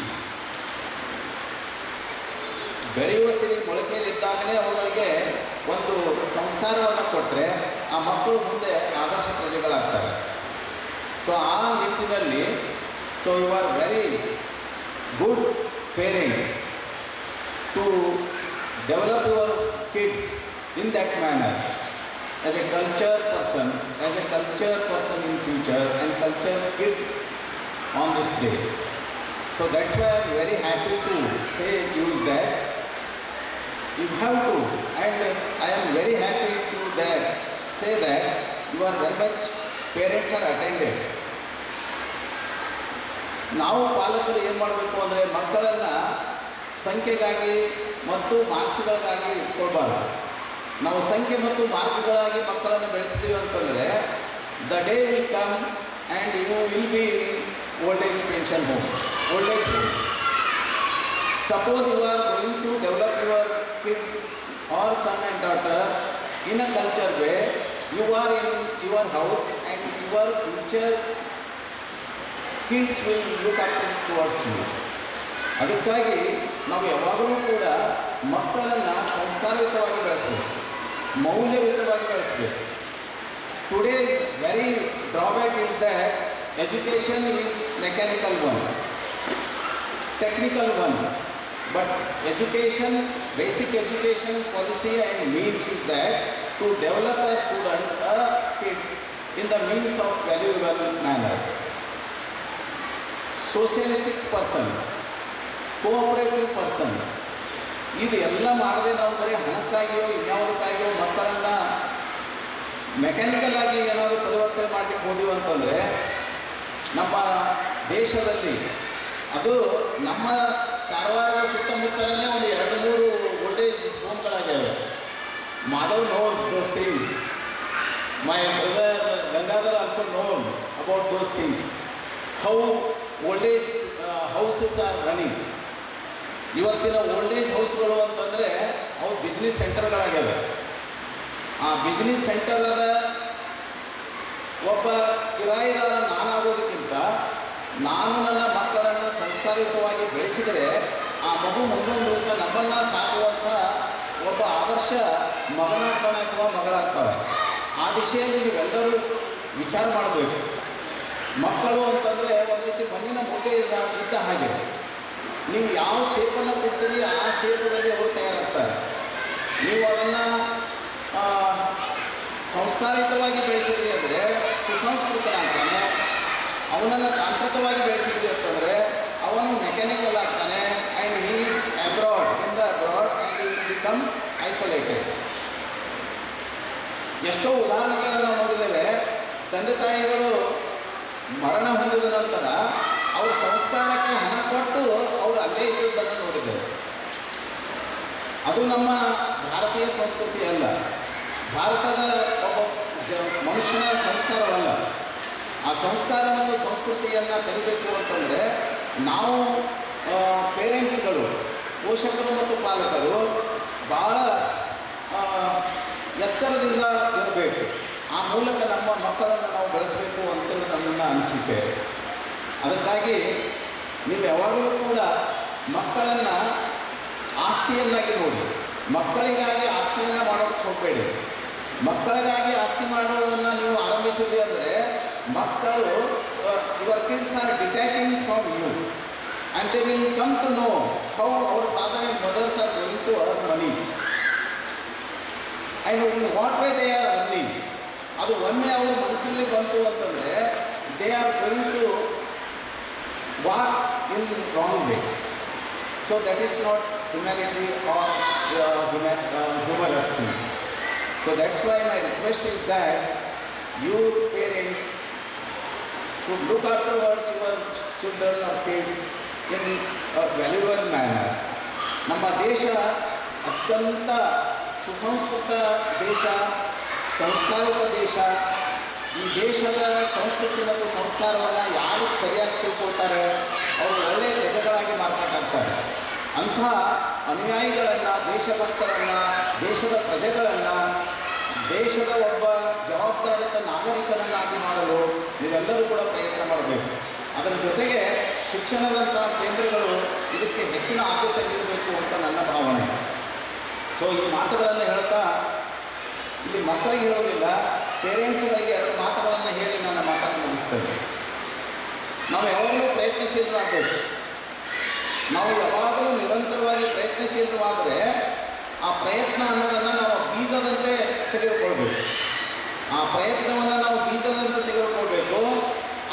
ಬೆಳೆಯುವ ಸಿರಿ ಮೊಳಕೆಯಲ್ಲಿದ್ದಾಗಲೇ ಅವುಗಳಿಗೆ ಒಂದು ಸಂಸ್ಕಾರವನ್ನು ಕೊಟ್ಟರೆ ಆ ಮಕ್ಕಳು ಮುಂದೆ ಆದರ್ಶ ಪ್ರಜೆಗಳಾಗ್ತಾರೆ. ಸೊ ಆ ನಿಟ್ಟಿನಲ್ಲಿ so you are very good parents to develop your kids in that manner as a culture person in future and culture kid on this day. So that's why I'm very happy to use that. You have to, and I am very happy to say that you are very much, parents are attended. ನಾವು ಪಾಲಕರು ಏನು ಮಾಡಬೇಕು ಅಂದರೆ ಮಕ್ಕಳನ್ನು ಸಂಖ್ಯೆಗಾಗಿ ಮತ್ತು ಮಾರ್ಕ್ಸ್ಗಳಿಗಾಗಿ ಇಟ್ಕೊಳ್ಬಾರ್ದು. ನಾವು ಸಂಖ್ಯೆ ಮತ್ತು ಮಾರ್ಕ್ಗಳಾಗಿ ಮಕ್ಕಳನ್ನು ಬೆಳೆಸ್ತೀವಿ ಅಂತಂದರೆ the day will come and you will be in old age pension homes, old age homes. Suppose you are going to develop your kids are son and daughter in a culture way, you are in your house and your future kids will look up towards you. ಅದಕ್ಕಾಗಿ ನಾವು ಯಾವಾಗಲೂ ಕೂಡ ಮಕ್ಕಳನ್ನು ಸಂಸ್ಕಾರಯುತವಾಗಿ ಬೆಳೆಸಬೇಕು, ಮೌಲ್ಯಯುತವಾಗಿ ಬೆಳೆಸಬೇಕು. Today's very drawback is that education is mechanical one, technical one, but education, basic education policy and means is that to develop a student, a kids in the means of valuable manner. Socialistic person, cooperative person, ಇದು ಎಲ್ಲ ಮಾಡದೆ ನಾವು ಬರೀ ಹಣಕ್ಕಾಗಿಯೋ ಇನ್ಯಾವುದಕ್ಕಾಗಿಯೋ ಮಕ್ಕಳನ್ನು mechanical ಆಗಿ ಏನಾದರೂ ಪರಿವರ್ತನೆ ಮಾಡಲಿಕ್ಕೆ ಹೋದೀವಿ ಅಂತಂದರೆ ನಮ್ಮ ದೇಶದಲ್ಲಿ ಅದು ನಮ್ಮ ಕಾರವಾರದ ಸುತ್ತಮುತ್ತಲೇ ಒಂದು 2-3 ಓಲ್ಡ್ ಏಜ್ ಹೋಮ್ಗಳಾಗ್ಯಾವೆ. Madhav knows those things, my brother Gangadhar also known about those things, how old age houses are running. ಇವತ್ತಿನ ಓಲ್ಡ್ ಏಜ್ ಹೌಸ್ಗಳು ಅಂತಂದರೆ ಅವು ಬಿಸ್ನೆಸ್ ಸೆಂಟರ್ಗಳಾಗ್ಯಾವೆ. ಆ ಬಿಸ್ನೆಸ್ ಸೆಂಟರ್ದ ಒಬ್ಬ ಕಿರಾಯಿದಾರ ನಾನಾಗೋದಕ್ಕಿಂತ ನಾನು ನನ್ನ ಮಕ್ಕಳನ್ನು ಸಂಸ್ಕಾರಯುತವಾಗಿ ಬೆಳೆಸಿದರೆ ಆ ಮಗು ಮುಂದೊಂದು ದಿವಸ ನಮ್ಮನ್ನು ಸಾಕುವಂಥ ಒಬ್ಬ ಆದರ್ಶ ಮಗನಾಗ್ತಾನೆ ಅಥವಾ ಮಗಳಾಗ್ತಾಳೆ. ಆ ದಿಶೆಯಲ್ಲಿ ನೀವೆಲ್ಲರೂ ವಿಚಾರ ಮಾಡಬೇಕು. ಮಕ್ಕಳು ಅಂತಂದರೆ ಒಂದು ರೀತಿ ಮಣ್ಣಿನ ಮುದ್ದೆ ಇದ್ದ ಹಾಗೆ, ನೀವು ಯಾವ ಶೇಪನ್ನು ಕೊಡ್ತೀರಿ ಆ ಶೇಪದಲ್ಲಿ ಅವರು ತಯಾರಾಗ್ತಾರೆ. ನೀವು ಅದನ್ನು ಸಂಸ್ಕಾರಿತವಾಗಿ ಬೆಳೆಸಿದ್ರಿ ಅಂದರೆ ಸುಸಂಸ್ಕೃತನಾಗ್ತಾನೆ. ಅವನನ್ನು ತಾಂತ್ರಿಕವಾಗಿ ಬೆಳೆಸಿದ್ರಿ ಅಂತಂದರೆ ಅವನು ಮೆಕ್ಯಾನಿಕಲ್ ಆಗ್ತಾನೆ. And he is abroad in the abroad and he will become isolated. ಎಷ್ಟೋ ಉದಾಹರಣೆಗಳನ್ನು ನಾವು ನೋಡಿದ್ದೇವೆ. ತಂದೆ ತಾಯಿಗಳು ಮರಣ ಹೊಂದಿದ ನಂತರ ಅವ್ರ ಸಂಸ್ಕಾರಕ್ಕೆ ಹಣ ಕೊಟ್ಟು ಅವರು ಅಲ್ಲೇ ಇದ್ದುದನ್ನು ನೋಡಿದ್ದೇವೆ. ಅದು ನಮ್ಮ ಭಾರತೀಯ ಸಂಸ್ಕೃತಿ ಅಲ್ಲ, ಭಾರತದ ಒಬ್ಬ ಮನುಷ್ಯನ ಸಂಸ್ಕಾರವಲ್ಲ. ಆ ಸಂಸ್ಕಾರ ಮತ್ತು ಸಂಸ್ಕೃತಿಯನ್ನು ಕಲಿಬೇಕು ಅಂತಂದರೆ ನಾವು ಪೇರೆಂಟ್ಸ್ಗಳು, ಪೋಷಕರು ಮತ್ತು ಪಾಲಕರು ಭಾಳ ಎಚ್ಚರದಿಂದ ಇರಬೇಕು. ಆ ಮೂಲಕ ನಮ್ಮ ಮಕ್ಕಳನ್ನು ನಾವು ಬೆಳೆಸಬೇಕು ಅಂತೇಳಿ ನನ್ನ ಅನಿಸಿಕೆ. ಅದಕ್ಕಾಗಿ ನೀವು ಯಾವಾಗಲೂ ಕೂಡ ಮಕ್ಕಳನ್ನು ಆಸ್ತಿಯನ್ನಾಗಿ ನೋಡಿ. ಮಕ್ಕಳಿಗಾಗಿ ಆಸ್ತಿಯನ್ನು ಮಾಡೋಕ್ಕೆ ಹೋಗಬೇಡಿ. ಮಕ್ಕಳಿಗಾಗಿ ಆಸ್ತಿ ಮಾಡೋದನ್ನು ನೀವು ಆರಂಭಿಸಿದ್ರಿ ಅಂದರೆ ಮಕ್ಕಳು your kids are detaching from you and they will come to know how our father and mothers are going to earn money and in what way they are earning. ಅದು ಒಮ್ಮೆ ಅವ್ರ ಮನಸ್ಸಲ್ಲಿ ಬಂತು ಅಂತಂದರೆ they are going to walk in wrong way. So that is not humanity or humorous things. So that's why my request is that you parents should look afterwards your children or kids in a valuable manner. ನಮ್ಮ ದೇಶ ಅತ್ಯಂತ ಸುಸಂಸ್ಕೃತ ದೇಶ, ಸಂಸ್ಕಾರಿತ ದೇಶ. ಈ ದೇಶದ ಸಂಸ್ಕೃತಿ ಮತ್ತು ಸಂಸ್ಕಾರವನ್ನು ಯಾರು ಸರಿಯಾಗಿ ತಿಳ್ಕೊಳ್ತಾರೆ ಅವರು ಒಳ್ಳೆಯ ಪ್ರಜೆಗಳಾಗಿ ಮಾರ್ಪಾಟಾಗ್ತಾರೆ. ಅಂಥ ಅನುಯಾಯಿಗಳನ್ನು, ದೇಶಭಕ್ತರನ್ನು, ದೇಶದ ಪ್ರಜೆಗಳನ್ನು, ದೇಶದ ಒಬ್ಬ ಜವಾಬ್ದಾರಿತ ನಾಗರಿಕರನ್ನಾಗಿ ಮಾಡಲು ನೀವೆಲ್ಲರೂ ಕೂಡ ಪ್ರಯತ್ನ ಮಾಡಬೇಕು. ಅದರ ಜೊತೆಗೆ ಶಿಕ್ಷಣದಂಥ ಕೇಂದ್ರಗಳು ಇದಕ್ಕೆ ಹೆಚ್ಚಿನ ಆದ್ಯತೆ ನೀಡಬೇಕು ಅಂತ ನನ್ನ ಭಾವನೆ. ಸೊ ಈ ಮಾತುಗಳನ್ನು ಹೇಳ್ತಾ ಇಲ್ಲಿ ಮಕ್ಕಳಿಗೆ ಹೇಳೋದಿಲ್ಲ, ಪೇರೆಂಟ್ಸ್ಗಳಿಗೆ 2 ಮಾತುಗಳನ್ನು ಹೇಳಿ ನನ್ನ ಮಾತನ್ನು ಮುಗಿಸ್ತೇನೆ. ನಾವು ಯಾವಾಗಲೂ ಪ್ರಯತ್ನಶೀಲರಾಗಬೇಕು. ನಾವು ಯಾವಾಗಲೂ ನಿರಂತರವಾಗಿ ಪ್ರಯತ್ನಶೀಲರಾದರೆ ಆ ಪ್ರಯತ್ನ ಅನ್ನೋದನ್ನು ನಾವು ಬೀಜದಂತೆ ತೆಗೆದುಕೊಳ್ಬೇಕು. ಆ ಪ್ರಯತ್ನವನ್ನು ನಾವು ಬೀಜದಂತೆ ತೆಗೆದುಕೊಳ್ಬೇಕು.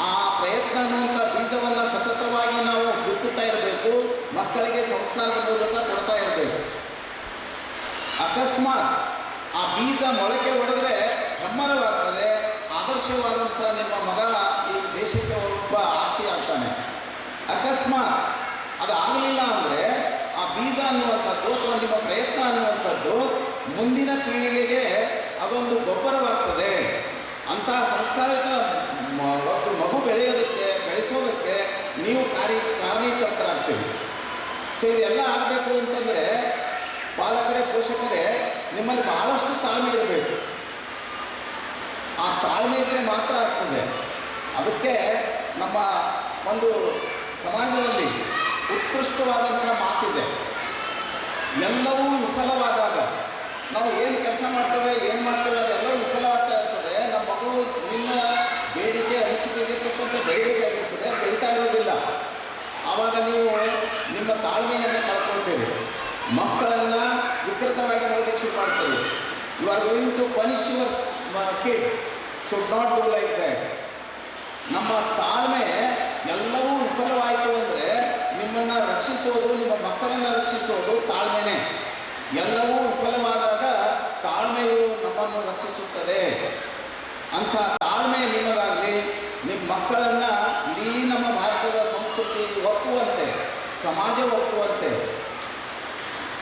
ಆ ಪ್ರಯತ್ನ ಅನ್ನುವಂಥ ಬೀಜವನ್ನು ಸತತವಾಗಿ ನಾವು ಬಿತ್ತುತ್ತಾ ಇರಬೇಕು. ಮಕ್ಕಳಿಗೆ ಸಂಸ್ಕಾರದ ಮೂಲಕ ಕೊಡ್ತಾ ಇರಬೇಕು. ಅಕಸ್ಮಾತ್ ಆ ಬೀಜ ಮೊಳಕೆ ಹೊಡೆದ್ರೆ ಹೆಮ್ಮರವಾಗ್ತದೆ. ಆದರ್ಶವಾದಂಥ ನಿಮ್ಮ ಮಗ ಈ ದೇಶಕ್ಕೆ ಒಬ್ಬ ಆಸ್ತಿ ಆಗ್ತಾನೆ. ಅಕಸ್ಮಾತ್ ಅದಾಗಲಿಲ್ಲ ಅಂದರೆ ಆ ಬೀಜ ಅನ್ನುವಂಥದ್ದು ಅಥವಾ ನಿಮ್ಮ ಪ್ರಯತ್ನ ಅನ್ನುವಂಥದ್ದು ಮುಂದಿನ ಪೀಳಿಗೆಗೆ ಅದೊಂದು ಗೊಬ್ಬರವಾಗ್ತದೆ. ಅಂತಹ ಸಂಸ್ಕಾರಿತ ಒಂದು ಮಗು ಬೆಳೆಸೋದಕ್ಕೆ ನೀವು ಕಾರಣೀಕರ್ತರಾಗ್ತೀವಿ. ಸೊ ಇದೆಲ್ಲ ಆಗಬೇಕು ಅಂತಂದರೆ ಪಾಲಕರೇ, ಪೋಷಕರೇ ನಿಮ್ಮಲ್ಲಿ ಬಹಳಷ್ಟು ತಾಳ್ಮೆ ಇರಬೇಕು. ಆ ತಾಳ್ಮೆ ಇದ್ದರೆ ಮಾತ್ರ ಆಗ್ತದೆ. ಅದಕ್ಕೆ ನಮ್ಮ ಒಂದು ಸಮಾಜದಲ್ಲಿ ಉತ್ಕೃಷ್ಟವಾದಂಥ ಮಾತಿದೆ. ಎಲ್ಲವೂ ವಿಫಲವಾದಾಗ ನಾವು ಏನು ಕೆಲಸ ಮಾಡ್ತೇವೆ, ಏನು ಮಾಡ್ತೇವೆ ಅದೆಲ್ಲವೂ ವಿಫಲವಾಗ್ತಾ ಇರ್ತದೆ. ನಮ್ಮ ಮಗು ನಿಮ್ಮ ಬೇಡಿಕೆ ಅನಿಸಿಕೆಗೆ ತಕ್ಕಂತೆ ಬೆಳಿಬೇಕಾಗಿರ್ತದೆ, ಬೆಳೀತಾ ಇರೋದಿಲ್ಲ. ಆವಾಗ ನೀವು ನಿಮ್ಮ ತಾಳ್ಮೆಯನ್ನು ಕಳ್ಕೊಳ್ತೀರಿ. ಮಕ್ಕಳನ್ನು ವಿಕೃತವಾಗಿ ನೋಡಲಿಕ್ಕೆ ಶುರು ಮಾಡ್ತೀವಿ. You are going to punish your kids, should not do like that. ನಮ್ಮ ತಾಳ್ಮೆ ಎಲ್ಲವೂ ವಿಫಲವಾಯಿತು ಅಂದರೆ ನಿಮ್ಮನ್ನು ರಕ್ಷಿಸೋದು, ನಿಮ್ಮ ಮಕ್ಕಳನ್ನು ರಕ್ಷಿಸೋದು ತಾಳ್ಮೆನೇ. ಎಲ್ಲವೂ ವಿಫಲವಾದಾಗ ತಾಳ್ಮೆಯು ನಮ್ಮನ್ನು ರಕ್ಷಿಸುತ್ತದೆ. ಅಂಥ ತಾಳ್ಮೆ ನಿಮ್ಮದಾಗಲಿ. ನಿಮ್ಮ ಮಕ್ಕಳನ್ನು ಇಡೀ ನಮ್ಮ ಭಾರತದ ಸಂಸ್ಕೃತಿ ಒಪ್ಪುವಂತೆ, ಸಮಾಜ ಒಪ್ಪುವಂತೆ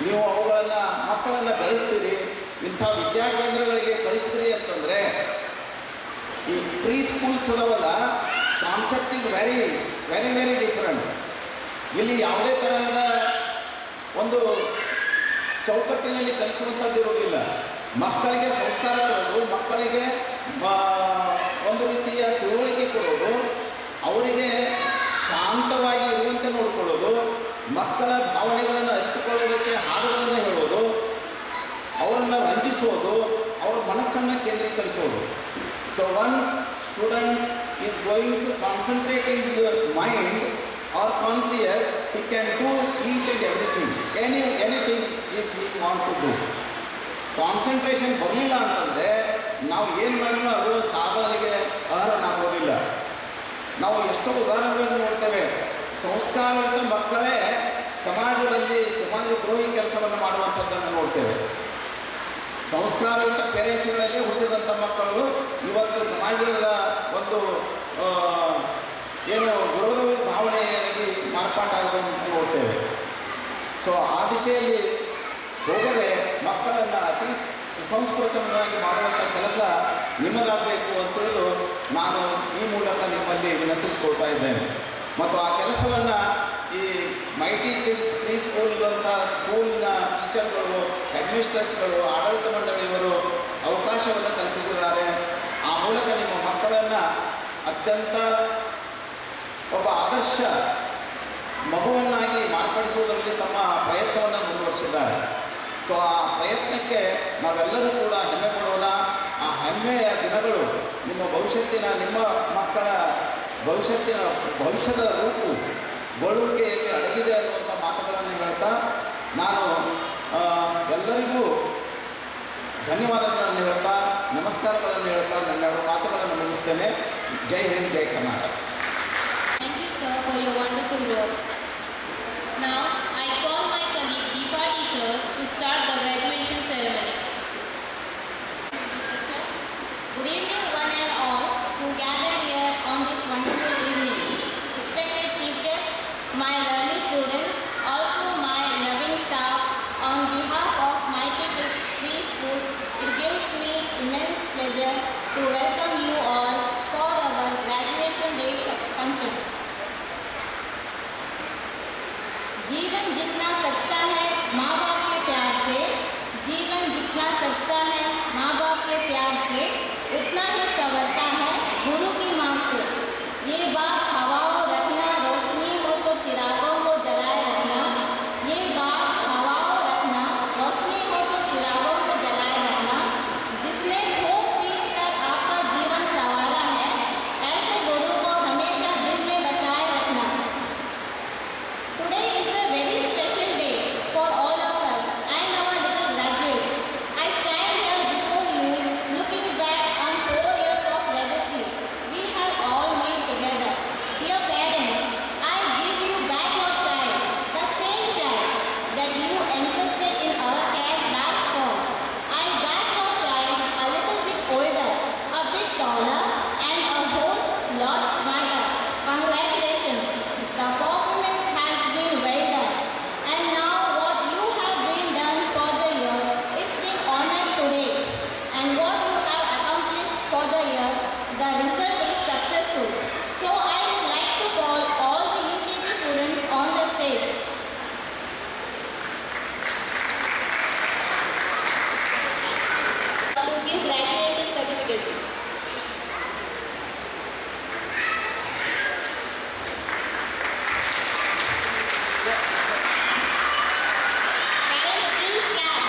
ನೀವು ಅವುಗಳನ್ನು ಮಕ್ಕಳನ್ನು ಬೆಳೆಸ್ತೀರಿ. ಇಂಥ ವಿದ್ಯಾಕೇಂದ್ರಗಳಿಗೆ ಕಳಿಸ್ತೀರಿ ಅಂತಂದರೆ ಈ ಪ್ರೀ ಸ್ಕೂಲ್ಸ್ ಅದಾವಲ್ಲ, concept is very very very different. ಇಲ್ಲಿ ಯಾವುದೇ ತರಹದ ಒಂದು ಚೌಕಟ್ಟಿನಲ್ಲಿ ಕಲಿಸುವಂಥದ್ದು ಇರೋದಿಲ್ಲ. ಮಕ್ಕಳಿಗೆ ಸಂಸ್ಕಾರ ಕೊಡೋದು, ಮಕ್ಕಳಿಗೆ ಒಂದು ರೀತಿಯ ತಿಳುವಳಿಕೆ ಕೊಡೋದು, ಅವರಿಗೆ ಶಾಂತವಾಗಿ ಇರುವಂತೆ ನೋಡಿಕೊಳ್ಳೋದು, ಮಕ್ಕಳ ಭಾವನೆಗಳನ್ನು ಅರಿತುಕೊಳ್ಳೋದಕ್ಕೆ ಹಾಡುಗಳನ್ನು ಹೇಳೋದು, ಅವರನ್ನು ರಂಜಿಸೋದು, ಅವರ ಮನಸ್ಸನ್ನು ಕೇಂದ್ರೀಕರಿಸೋದು. So once student is going to concentrate is mind or conscious, he can do each and everything, anything if he want to do. Concentration ಬರಲಿಲ್ಲ ಅಂತಂದರೆ ನಾವು ಏನು ಮಾಡಿದ್ರೂ ಅದು ಸಾಧನೆಗೆ ಅರ್ಹನಾಗೋದಿಲ್ಲ. ನಾವು ಎಷ್ಟೋ ಉದಾಹರಣೆಗಳನ್ನು ನೋಡ್ತೇವೆ. ಸಂಸ್ಕಾರವಂತ ಮಕ್ಕಳೇ ಸಮಾಜದಲ್ಲಿ ಸಮಾಜ ದ್ರೋಹಿ ಕೆಲಸವನ್ನು ಮಾಡುವಂಥದ್ದನ್ನು ನೋಡ್ತೇವೆ. ಸಂಸ್ಕಾರವಂತ ಪೇರೆಂಟ್ಸ್ಗಳಲ್ಲಿ ಹುಟ್ಟಿದಂಥ ಮಕ್ಕಳು ಇವತ್ತು ಸಮಾಜದ ಒಂದು ಏನು ವಿರೋಧ ಭಾವನೆಯಾಗಿ ಮಾರ್ಪಾಟಾಗೋದನ್ನು ನೋಡ್ತೇವೆ. ಸೊ ಆ ದಿಶೆಯಲ್ಲಿ ಹೋಗದೆ ಮಕ್ಕಳನ್ನು ಅತಿ ಸುಸಂಸ್ಕೃತನಾಗಿ ಮಾಡುವಂಥ ಕೆಲಸ ನಿಮ್ಮದಾಗಬೇಕು ಅಂತ ತಿಳಿದು ನಾನು ಈ ಮೂಲಕ ನಿಮ್ಮಲ್ಲಿ ವಿನಂತಿಸ್ಕೊಳ್ತಾ ಇದ್ದೇನೆ. ಮತ್ತು ಆ ಕೆಲಸವನ್ನು ಈ ಮೈಟಿ ಕಿಡ್ಸ್ ಪ್ರೀ ಸ್ಕೂಲ್ಗಳಂಥ ಸ್ಕೂಲಿನ ಟೀಚರ್ಗಳು, ಅಡ್ಮಿನಿಸ್ಟ್ರೇಟ್ಸ್ಗಳು, ಆಡಳಿತ ಮಂಡಳಿಯವರು ಅವಕಾಶವನ್ನು ಕಲ್ಪಿಸಿದ್ದಾರೆ. ಆ ಮೂಲಕ ನಿಮ್ಮ ಮಕ್ಕಳನ್ನು ಅತ್ಯಂತ ಒಬ್ಬ ಆದರ್ಶ ಮಗುವನ್ನಾಗಿ ಮಾರ್ಪಡಿಸುವುದರಲ್ಲಿ ತಮ್ಮ ಪ್ರಯತ್ನವನ್ನು ಮುಂದುವರಿಸಿದ್ದಾರೆ. ಸೊ ಆ ಪ್ರಯತ್ನಕ್ಕೆ ನಾವೆಲ್ಲರೂ ಕೂಡ ಹೆಮ್ಮೆ ಪಡೋಣ. ಆ ಹೆಮ್ಮೆಯ ದಿನಗಳು ನಿಮ್ಮ ನಿಮ್ಮ ಮಕ್ಕಳ ಭವಿಷ್ಯದ ರೂಪುಗೊಳ್ಳುವಿಕೆಯಲ್ಲಿ ಅಡಗಿದೆ ಅನ್ನುವಂಥ ಮಾತುಗಳನ್ನು ಹೇಳ್ತಾ ನಾನು ಎಲ್ಲರಿಗೂ ಧನ್ಯವಾದಗಳನ್ನು ಹೇಳ್ತಾ ನಮಸ್ಕಾರಗಳನ್ನು ಹೇಳ್ತಾ ನನ್ನೆರಡು ಮಾತುಗಳನ್ನು ಮುಗಿಸ್ತೇನೆ. ಜೈ ಹಿಂದ್, ಜೈ Karnataka. Thank you, sir, for your wonderful words. Now, I call my colleague Deepa teacher to start the graduation ceremony. Good evening, one and all who gathered here on this wonderful evening. Respected chief guests, my learning students, also my loving staff, on behalf of Mighty Kids Preschool, it gives me immense pleasure to welcome you all for our graduation day function. जीवन जितना सजता है माँ बाप के प्यार से, जीवन जितना सजता है माँ बाप के प्यार से, उतना ही संवरता है गुरु की माँ से. ये बात हवाओं रखना, रोशनी हो तो चिरागों को जलाए रखना. ये बात हवाओं रखना, रोशनी हो तो चिरागों को जलाए रखना. जिसने ठोक पीट कर आपका जीवन संवारा है, ऐसे गुरु को हमेशा दिल में बसाए रखना. Today is a very special day for all of us and our little graduates. I stand here before you looking back on 4 years of legacy we have all made together. Dear parents, I give you back your child, the same child that you entrusted in our care last fall. I got your child a little bit older, a bit taller, and a whole lot smarter. Congratulations. The performance has been well done. And now what you have been done for the year is being honored today. And what you have accomplished for the year, the result is successful. So I would like to call all the UKG students on the stage. To give graduation certificate. Parents, please clap.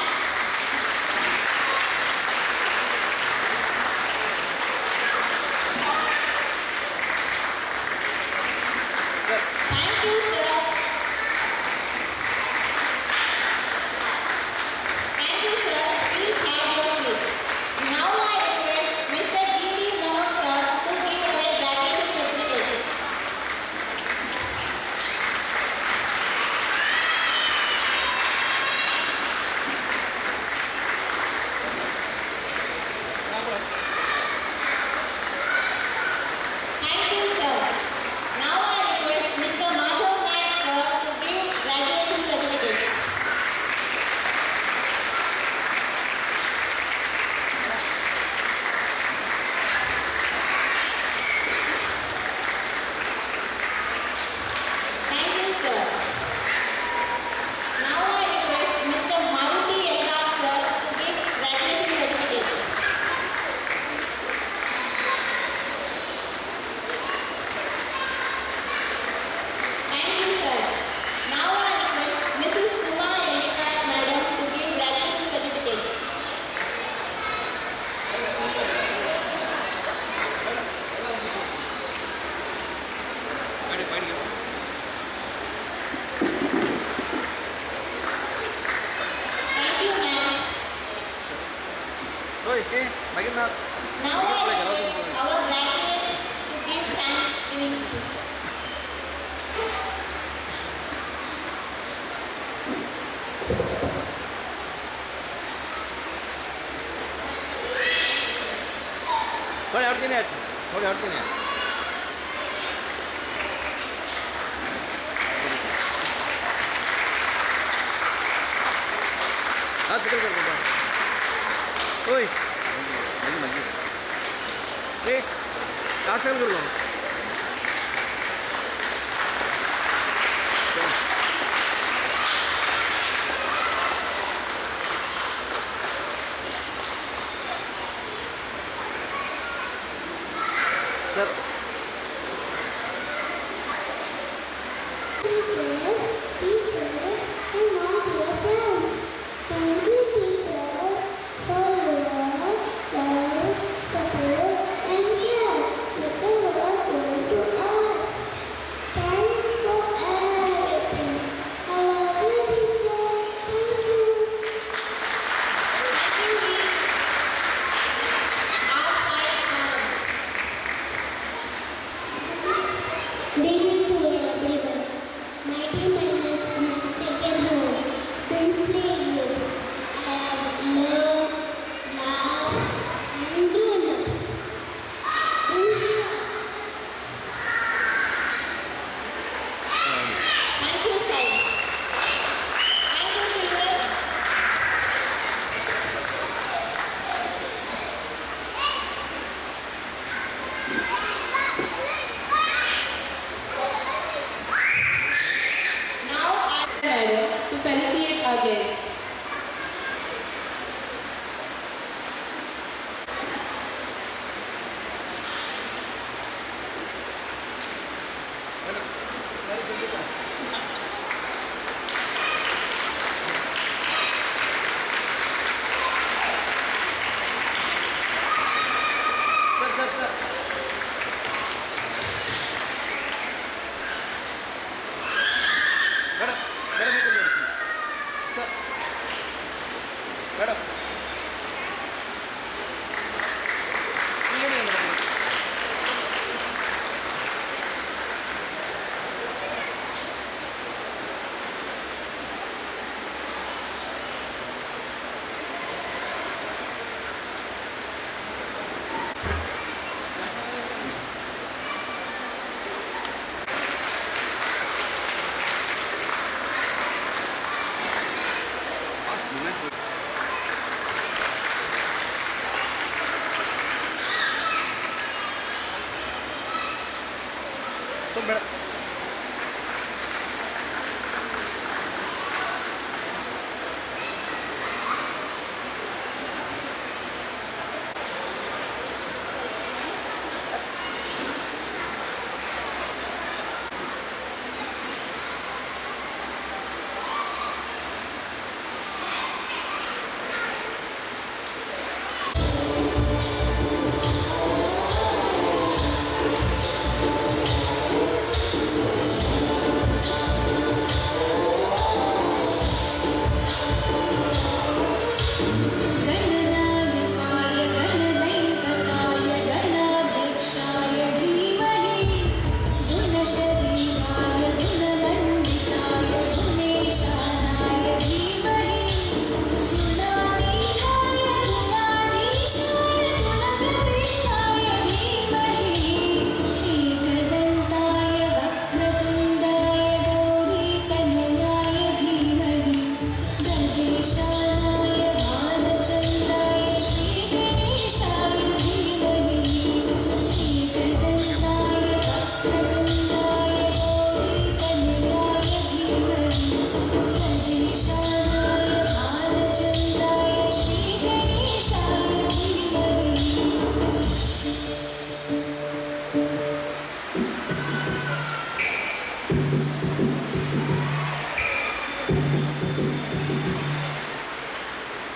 Now I request our graduates to give Thanksgiving speech. थोड़े हट के नहीं आते, थोड़े हट के नहीं आते। हाथ पकड़ कर बेटा। ओए, लगी लगी। ए, हाथ पकड़ कर लो। Sir to felicitate our guests.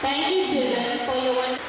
Thank you, children, for your wonderful.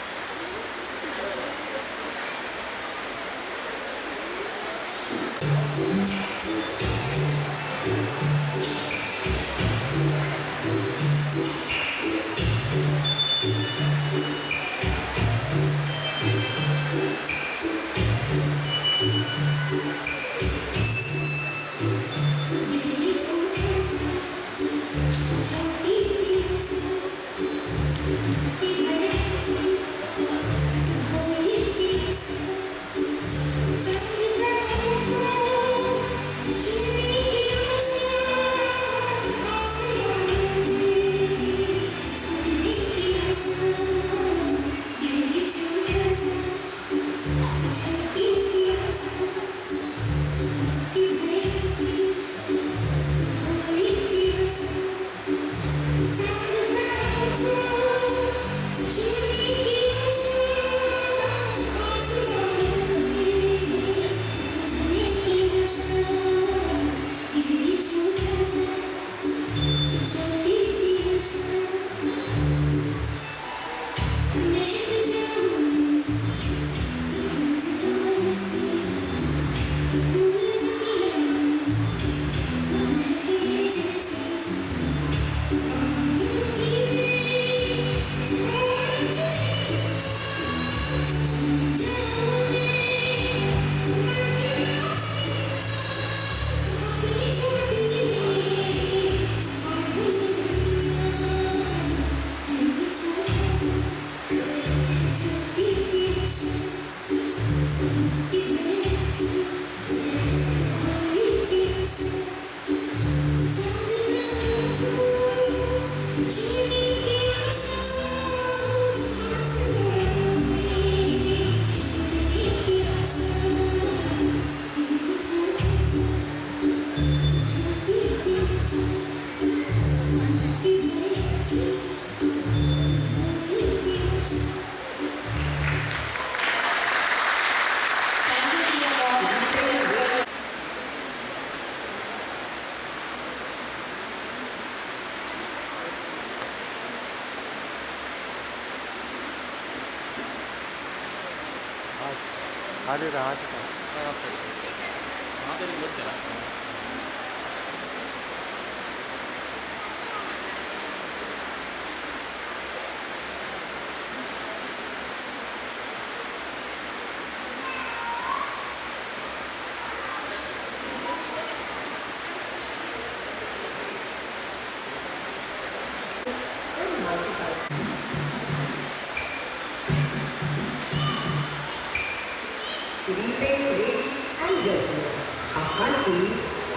Good evening, ladies and gentlemen. Our country,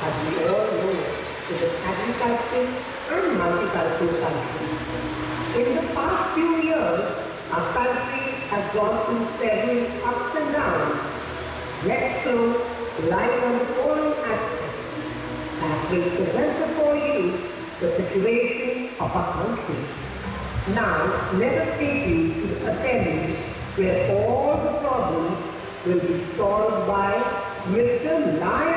as we all know, is an agricultural and multicultural country. In the past few years, our country has gone through several ups and downs. Let's throw light on the following aspects that will present before you the situation of our country. Now, let us take you to the assembly where all the problems will be solved by Mr. Lion.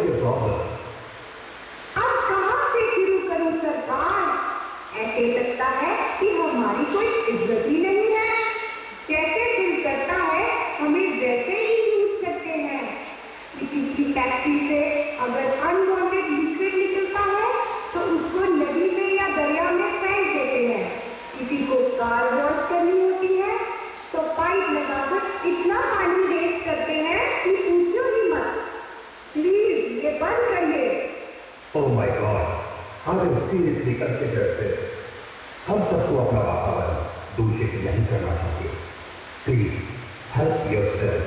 is your problem? अब कहाँ से शुरू करूं सरकार? ऐसे लगता है कि हमारी कोई इज्जत ही नहीं है। जैसे दिल करता है हमें वैसे ही यूज करते हैं। किसी की फैक्ट्री से अगर अनवांटेड लिक्विड निकलता है तो उसको नदी में या दरिया में फेंक देते हैं। किसी को कार वॉश करनी होती है तो पाइप लगाकर इतना पानी वेस्ट करते हैं कि पूछो ही मत। प्लीज ये बंद करिए। Oh my God, how do you seriously consider this? हम सबको अपना वातावरण दूषित नहीं करना चाहिए। Please help yourself.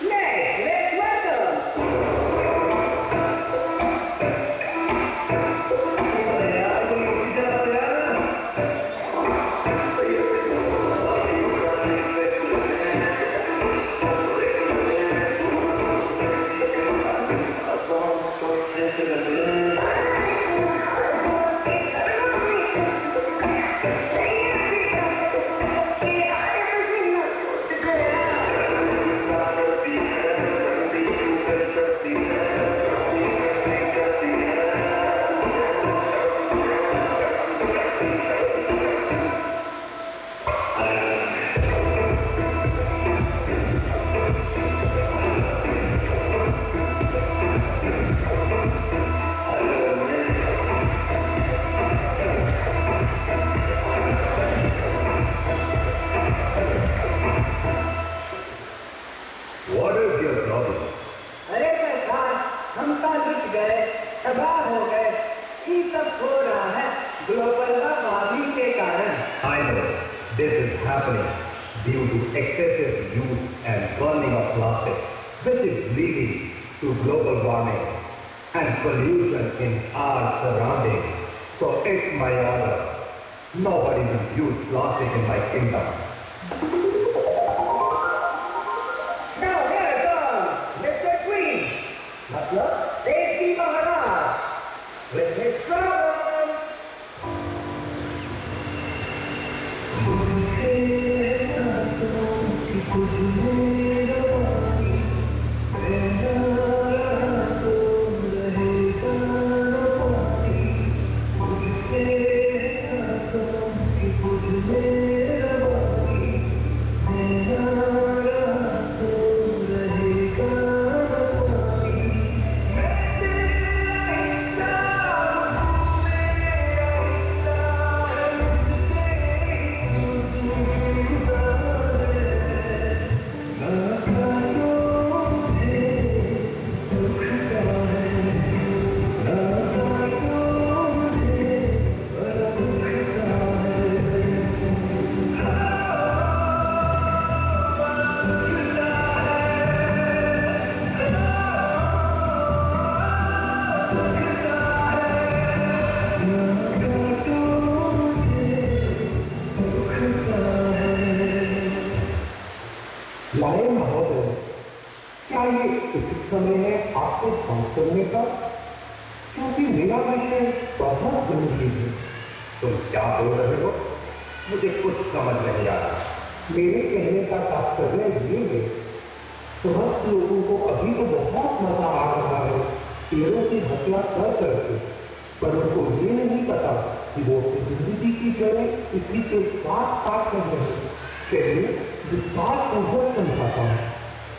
Let's welcome. What is your problem? अरे सरकार, हम तो लुट गए, तबाह हो गए। ये सब हो रहा है ग्लोबल वार्मिंग के कारण। I know this is happening due to excessive use and burning of plastic, which is leading to global warming and pollution in our surroundings. So it's my order. Nobody will use plastic in my kingdom. Now here comes Mr. Queen, मतलब देश की महाराज, with his trouble. Lion महोदय, क्या ये उचित समय है आपको बात करने का? क्योंकि मेरा विषय बहुत जरूरी है। तुम क्या बोल रहे हो? मुझे कुछ समझ नहीं आ रहा। मेरे कहने का तात्पर्य ये है, समस्त लोगों को अभी तो बहुत मजा आ रहा है पेड़ों की हत्या कर करके, पर उनको ये नहीं पता कि वो जिंदगी की जड़ें इसी के साथ काट कर रहे हैं। चलिए विस्तार पूर्वक समझाता हूँ।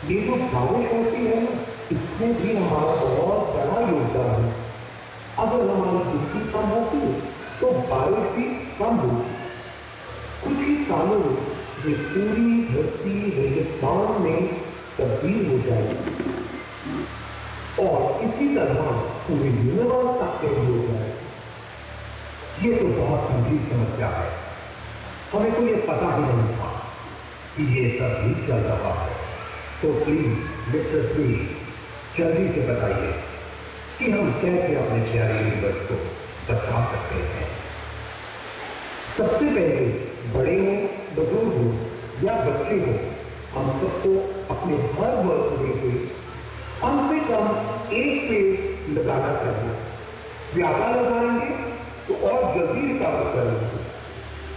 ये जो बारिश होती है ना, इसमें भी हमारा बहुत बड़ा योगदान है। अगर हमारी मिट्टी कम होती तो बारिश भी कम होती। कुछ ही सालों में ये पूरी धरती रेगिस्तान में तब्दील हो जाएगी और इसी तरह पूरी यूनिवर्स तक तब्दील हो जाएगी। ये तो बहुत गंभीर समस्या है। हमें तो ये पता ही नहीं था कि ये सब भी चल रहा है। तो प्लीज मिस्टर प्लीज जल्दी से बताइए कि हम कैसे अपने प्यारे यूनिवर्स को बचा सकते हैं। सबसे पहले बड़े हो, बुजुर्ग हो या बच्चे हो, हम सबको अपने हर वर्ष में से कम से कम एक पेड़ लगाना चाहिए। ज्यादा लगाएंगे तो और जल्दी रिकवर करेंगे।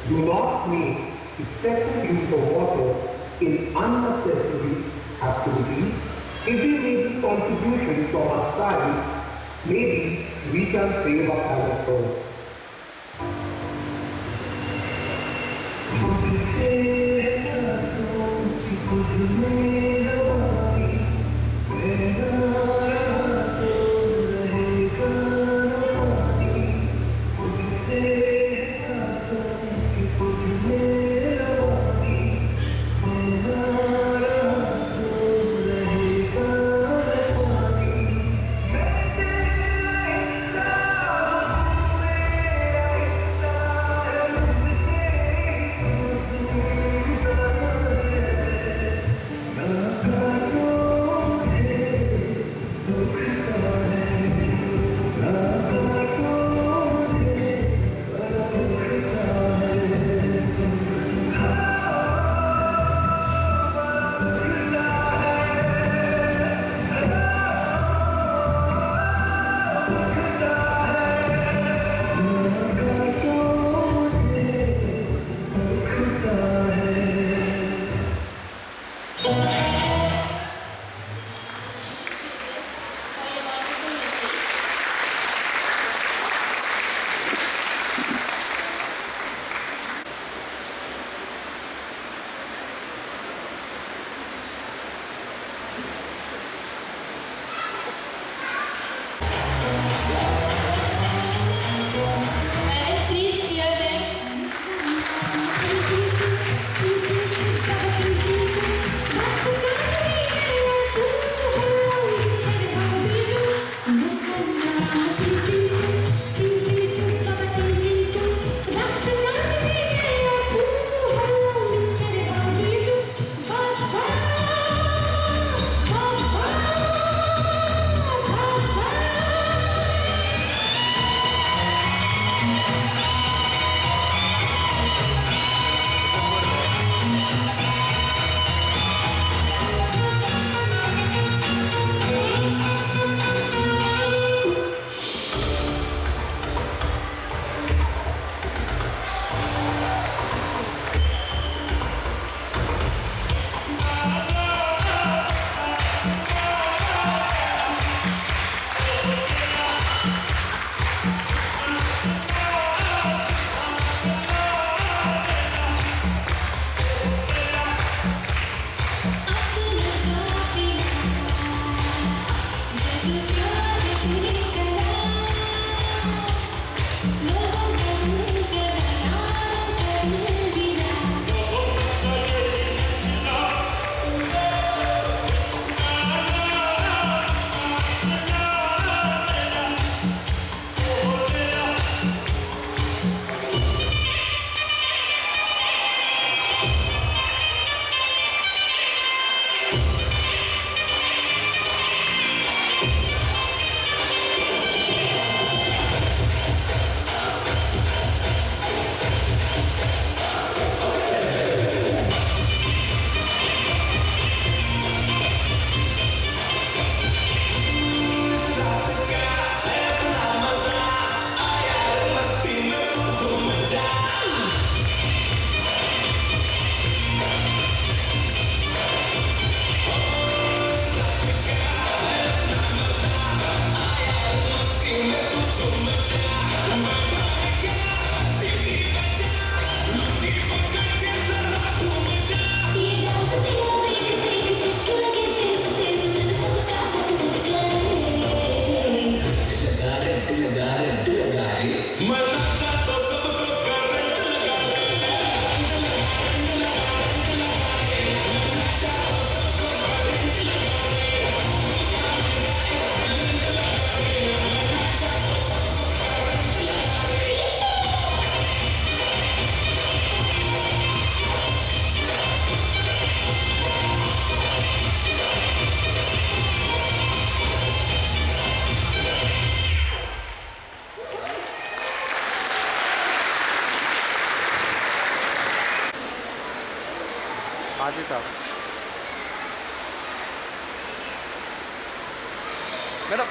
Do not need excessive use of water in unnecessary activities. If we make a contribution from our side, maybe we can save our planet Earth. Parents, please cheer them. हाजी साहब madam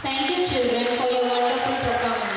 Thank you, children, for your wonderful performance.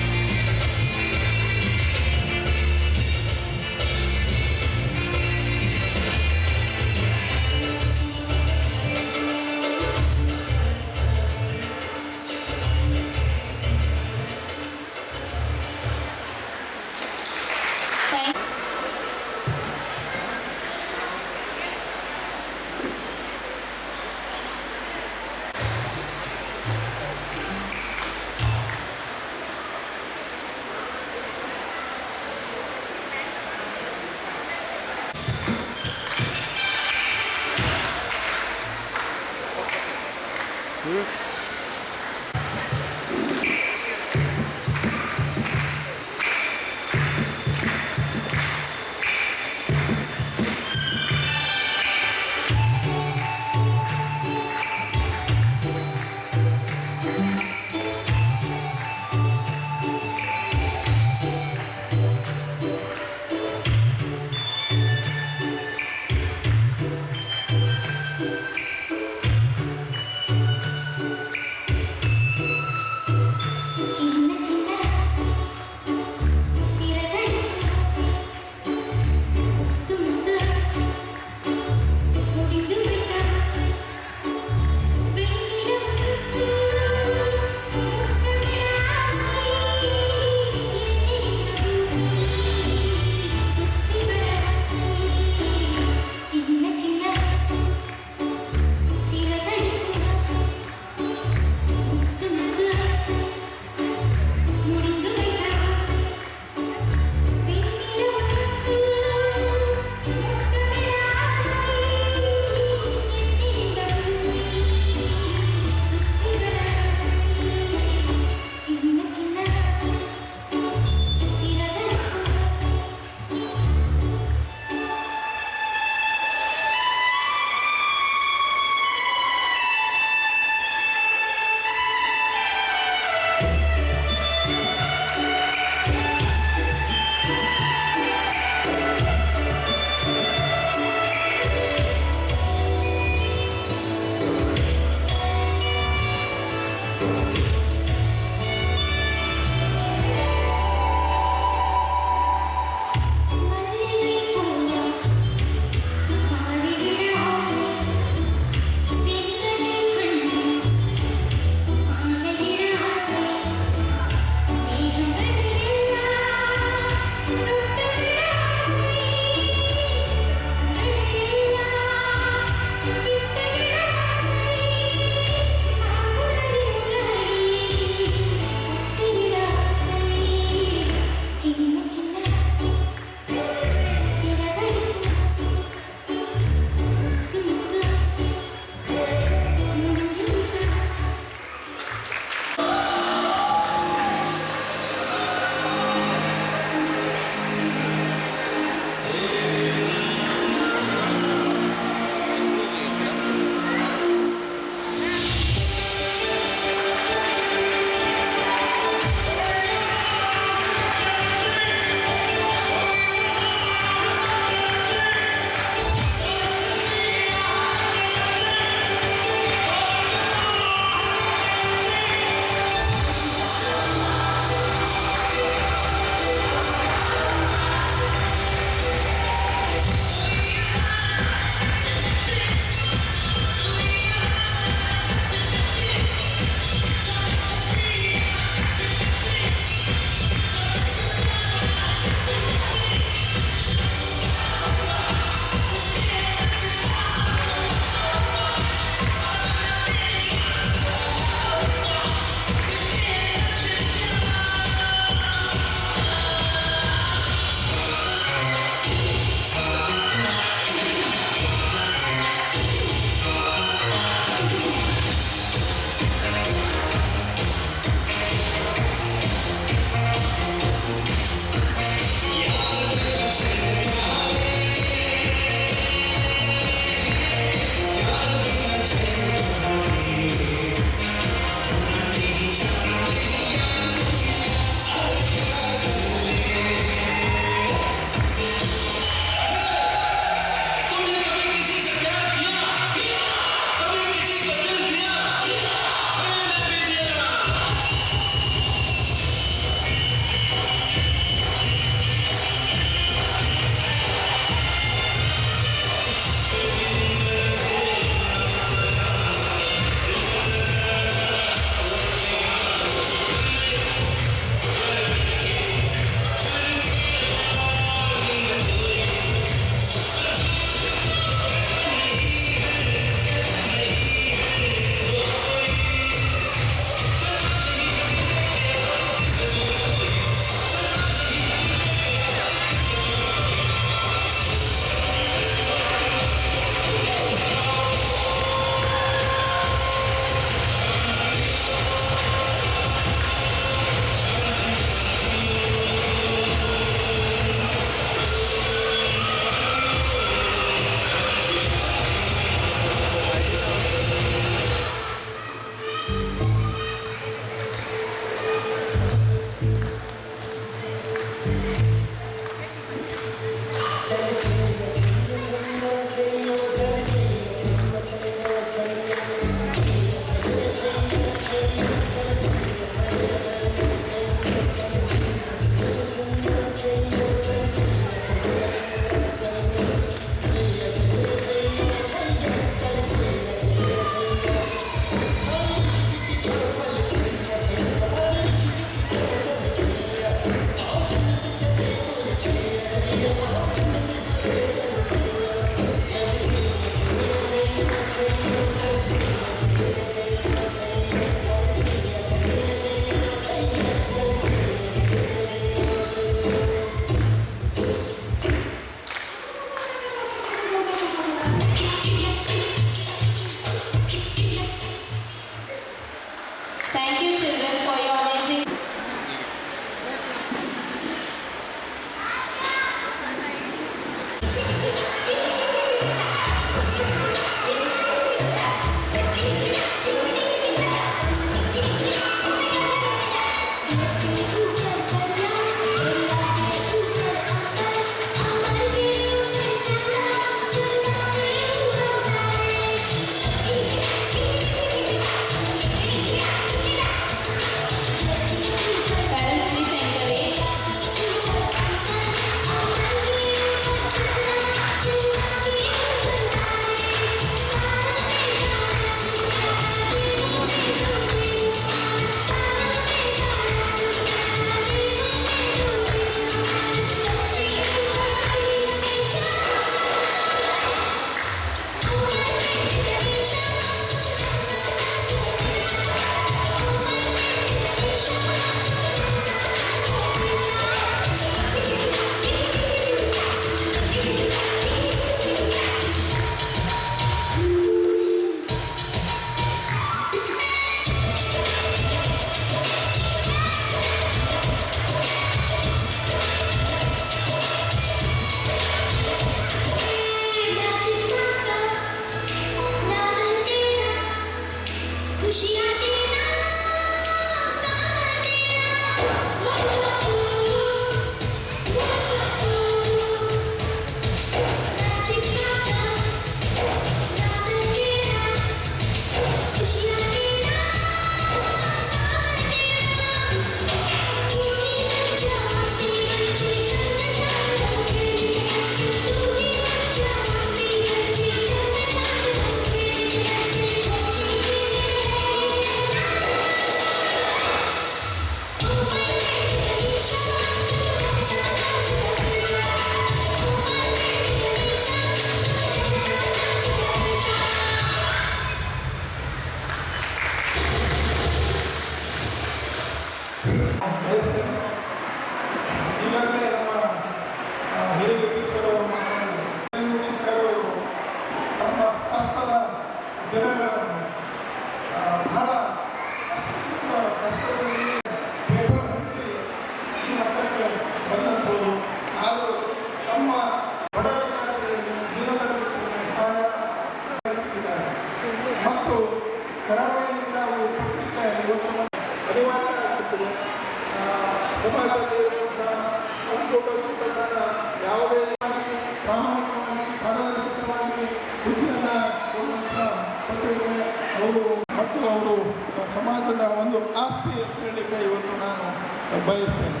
ಬಯಸ್ತೇನೆ.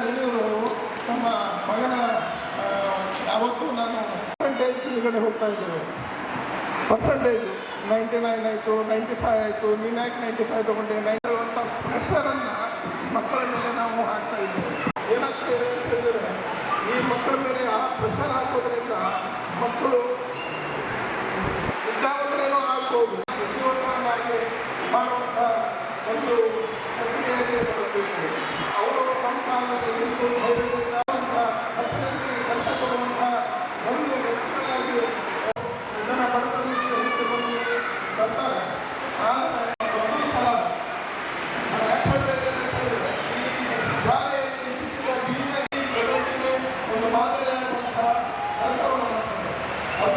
ಹಿರಿಯರು ನಮ್ಮ ಮಗನ ಯಾವತ್ತೂ ನಾನು percentage ಹಿಂದ್ಗಡೆ ಹೋಗ್ತಾ ಇದ್ದೇವೆ. ಪರ್ಸೆಂಟೇಜು 99 ಆಯಿತು, 95 ಆಯಿತು, ನೀನು ಯಾಕೆ 95 ತೊಗೊಂಡೆ 90 ಅಂತ ಪ್ರೆಷರನ್ನು ಮಕ್ಕಳ ಮೇಲೆ ನಾವು ಹಾಕ್ತಾ ಇದ್ದೇವೆ. ಏನಾಗ್ತಾ ಇದೆ ಅಂತ ಹೇಳಿದರೆ, ಈ ಮಕ್ಕಳ ಮೇಲೆ ಆ ಪ್ರೆಷರ್ ಹಾಕೋದ್ರಿಂದ ಮಕ್ಕಳು ವಿದ್ಯಾವಂತರೇನೋ ಆಗ್ಬೋದು, ಬುದ್ಧಿವಂತರನ್ನಾಗಿ ಮಾಡುವಂಥ ಒಂದು ಪ್ರಕ್ರಿಯೆಗೆ ಬರಬೇಕು. ಅವರು ನಮ್ಮ ಕಾಲ ಮೇಲೆ ನಿಂತು ಧೈರ್ಯದಿಂದ ಹತ್ತನೇ ಕೆಲಸ ಕೊಡುವಂಥ ಒಂದು ವ್ಯಕ್ತಿಗಳಾಗಿ ಜನ ಬಡತನಕ್ಕೆ ಹುಟ್ಟಿ ಬಂದು ಬರ್ತಾರೆ. ಆದರೆ ಅಬ್ದುಲ್ ಕಲಾಂ ನಾನು ಯಾಕೆ ಹೇಳ್ತಾ ಇದ್ದೇನೆ ಅಂತ ಹೇಳಿದ್ರೆ, ಈ ಶಾಲೆಯಲ್ಲಿ ಬಿತ್ತಿದ ಬೀಜ ಜಗತ್ತಿಗೆ ಒಂದು ಮಾದರಿಯಾಗುವಂಥ ಕೆಲಸವನ್ನು ಮಾಡ್ತಾರೆ.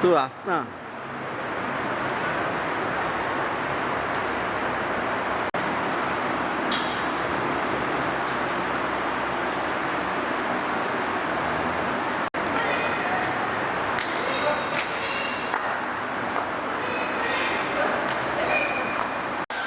तू आस ना.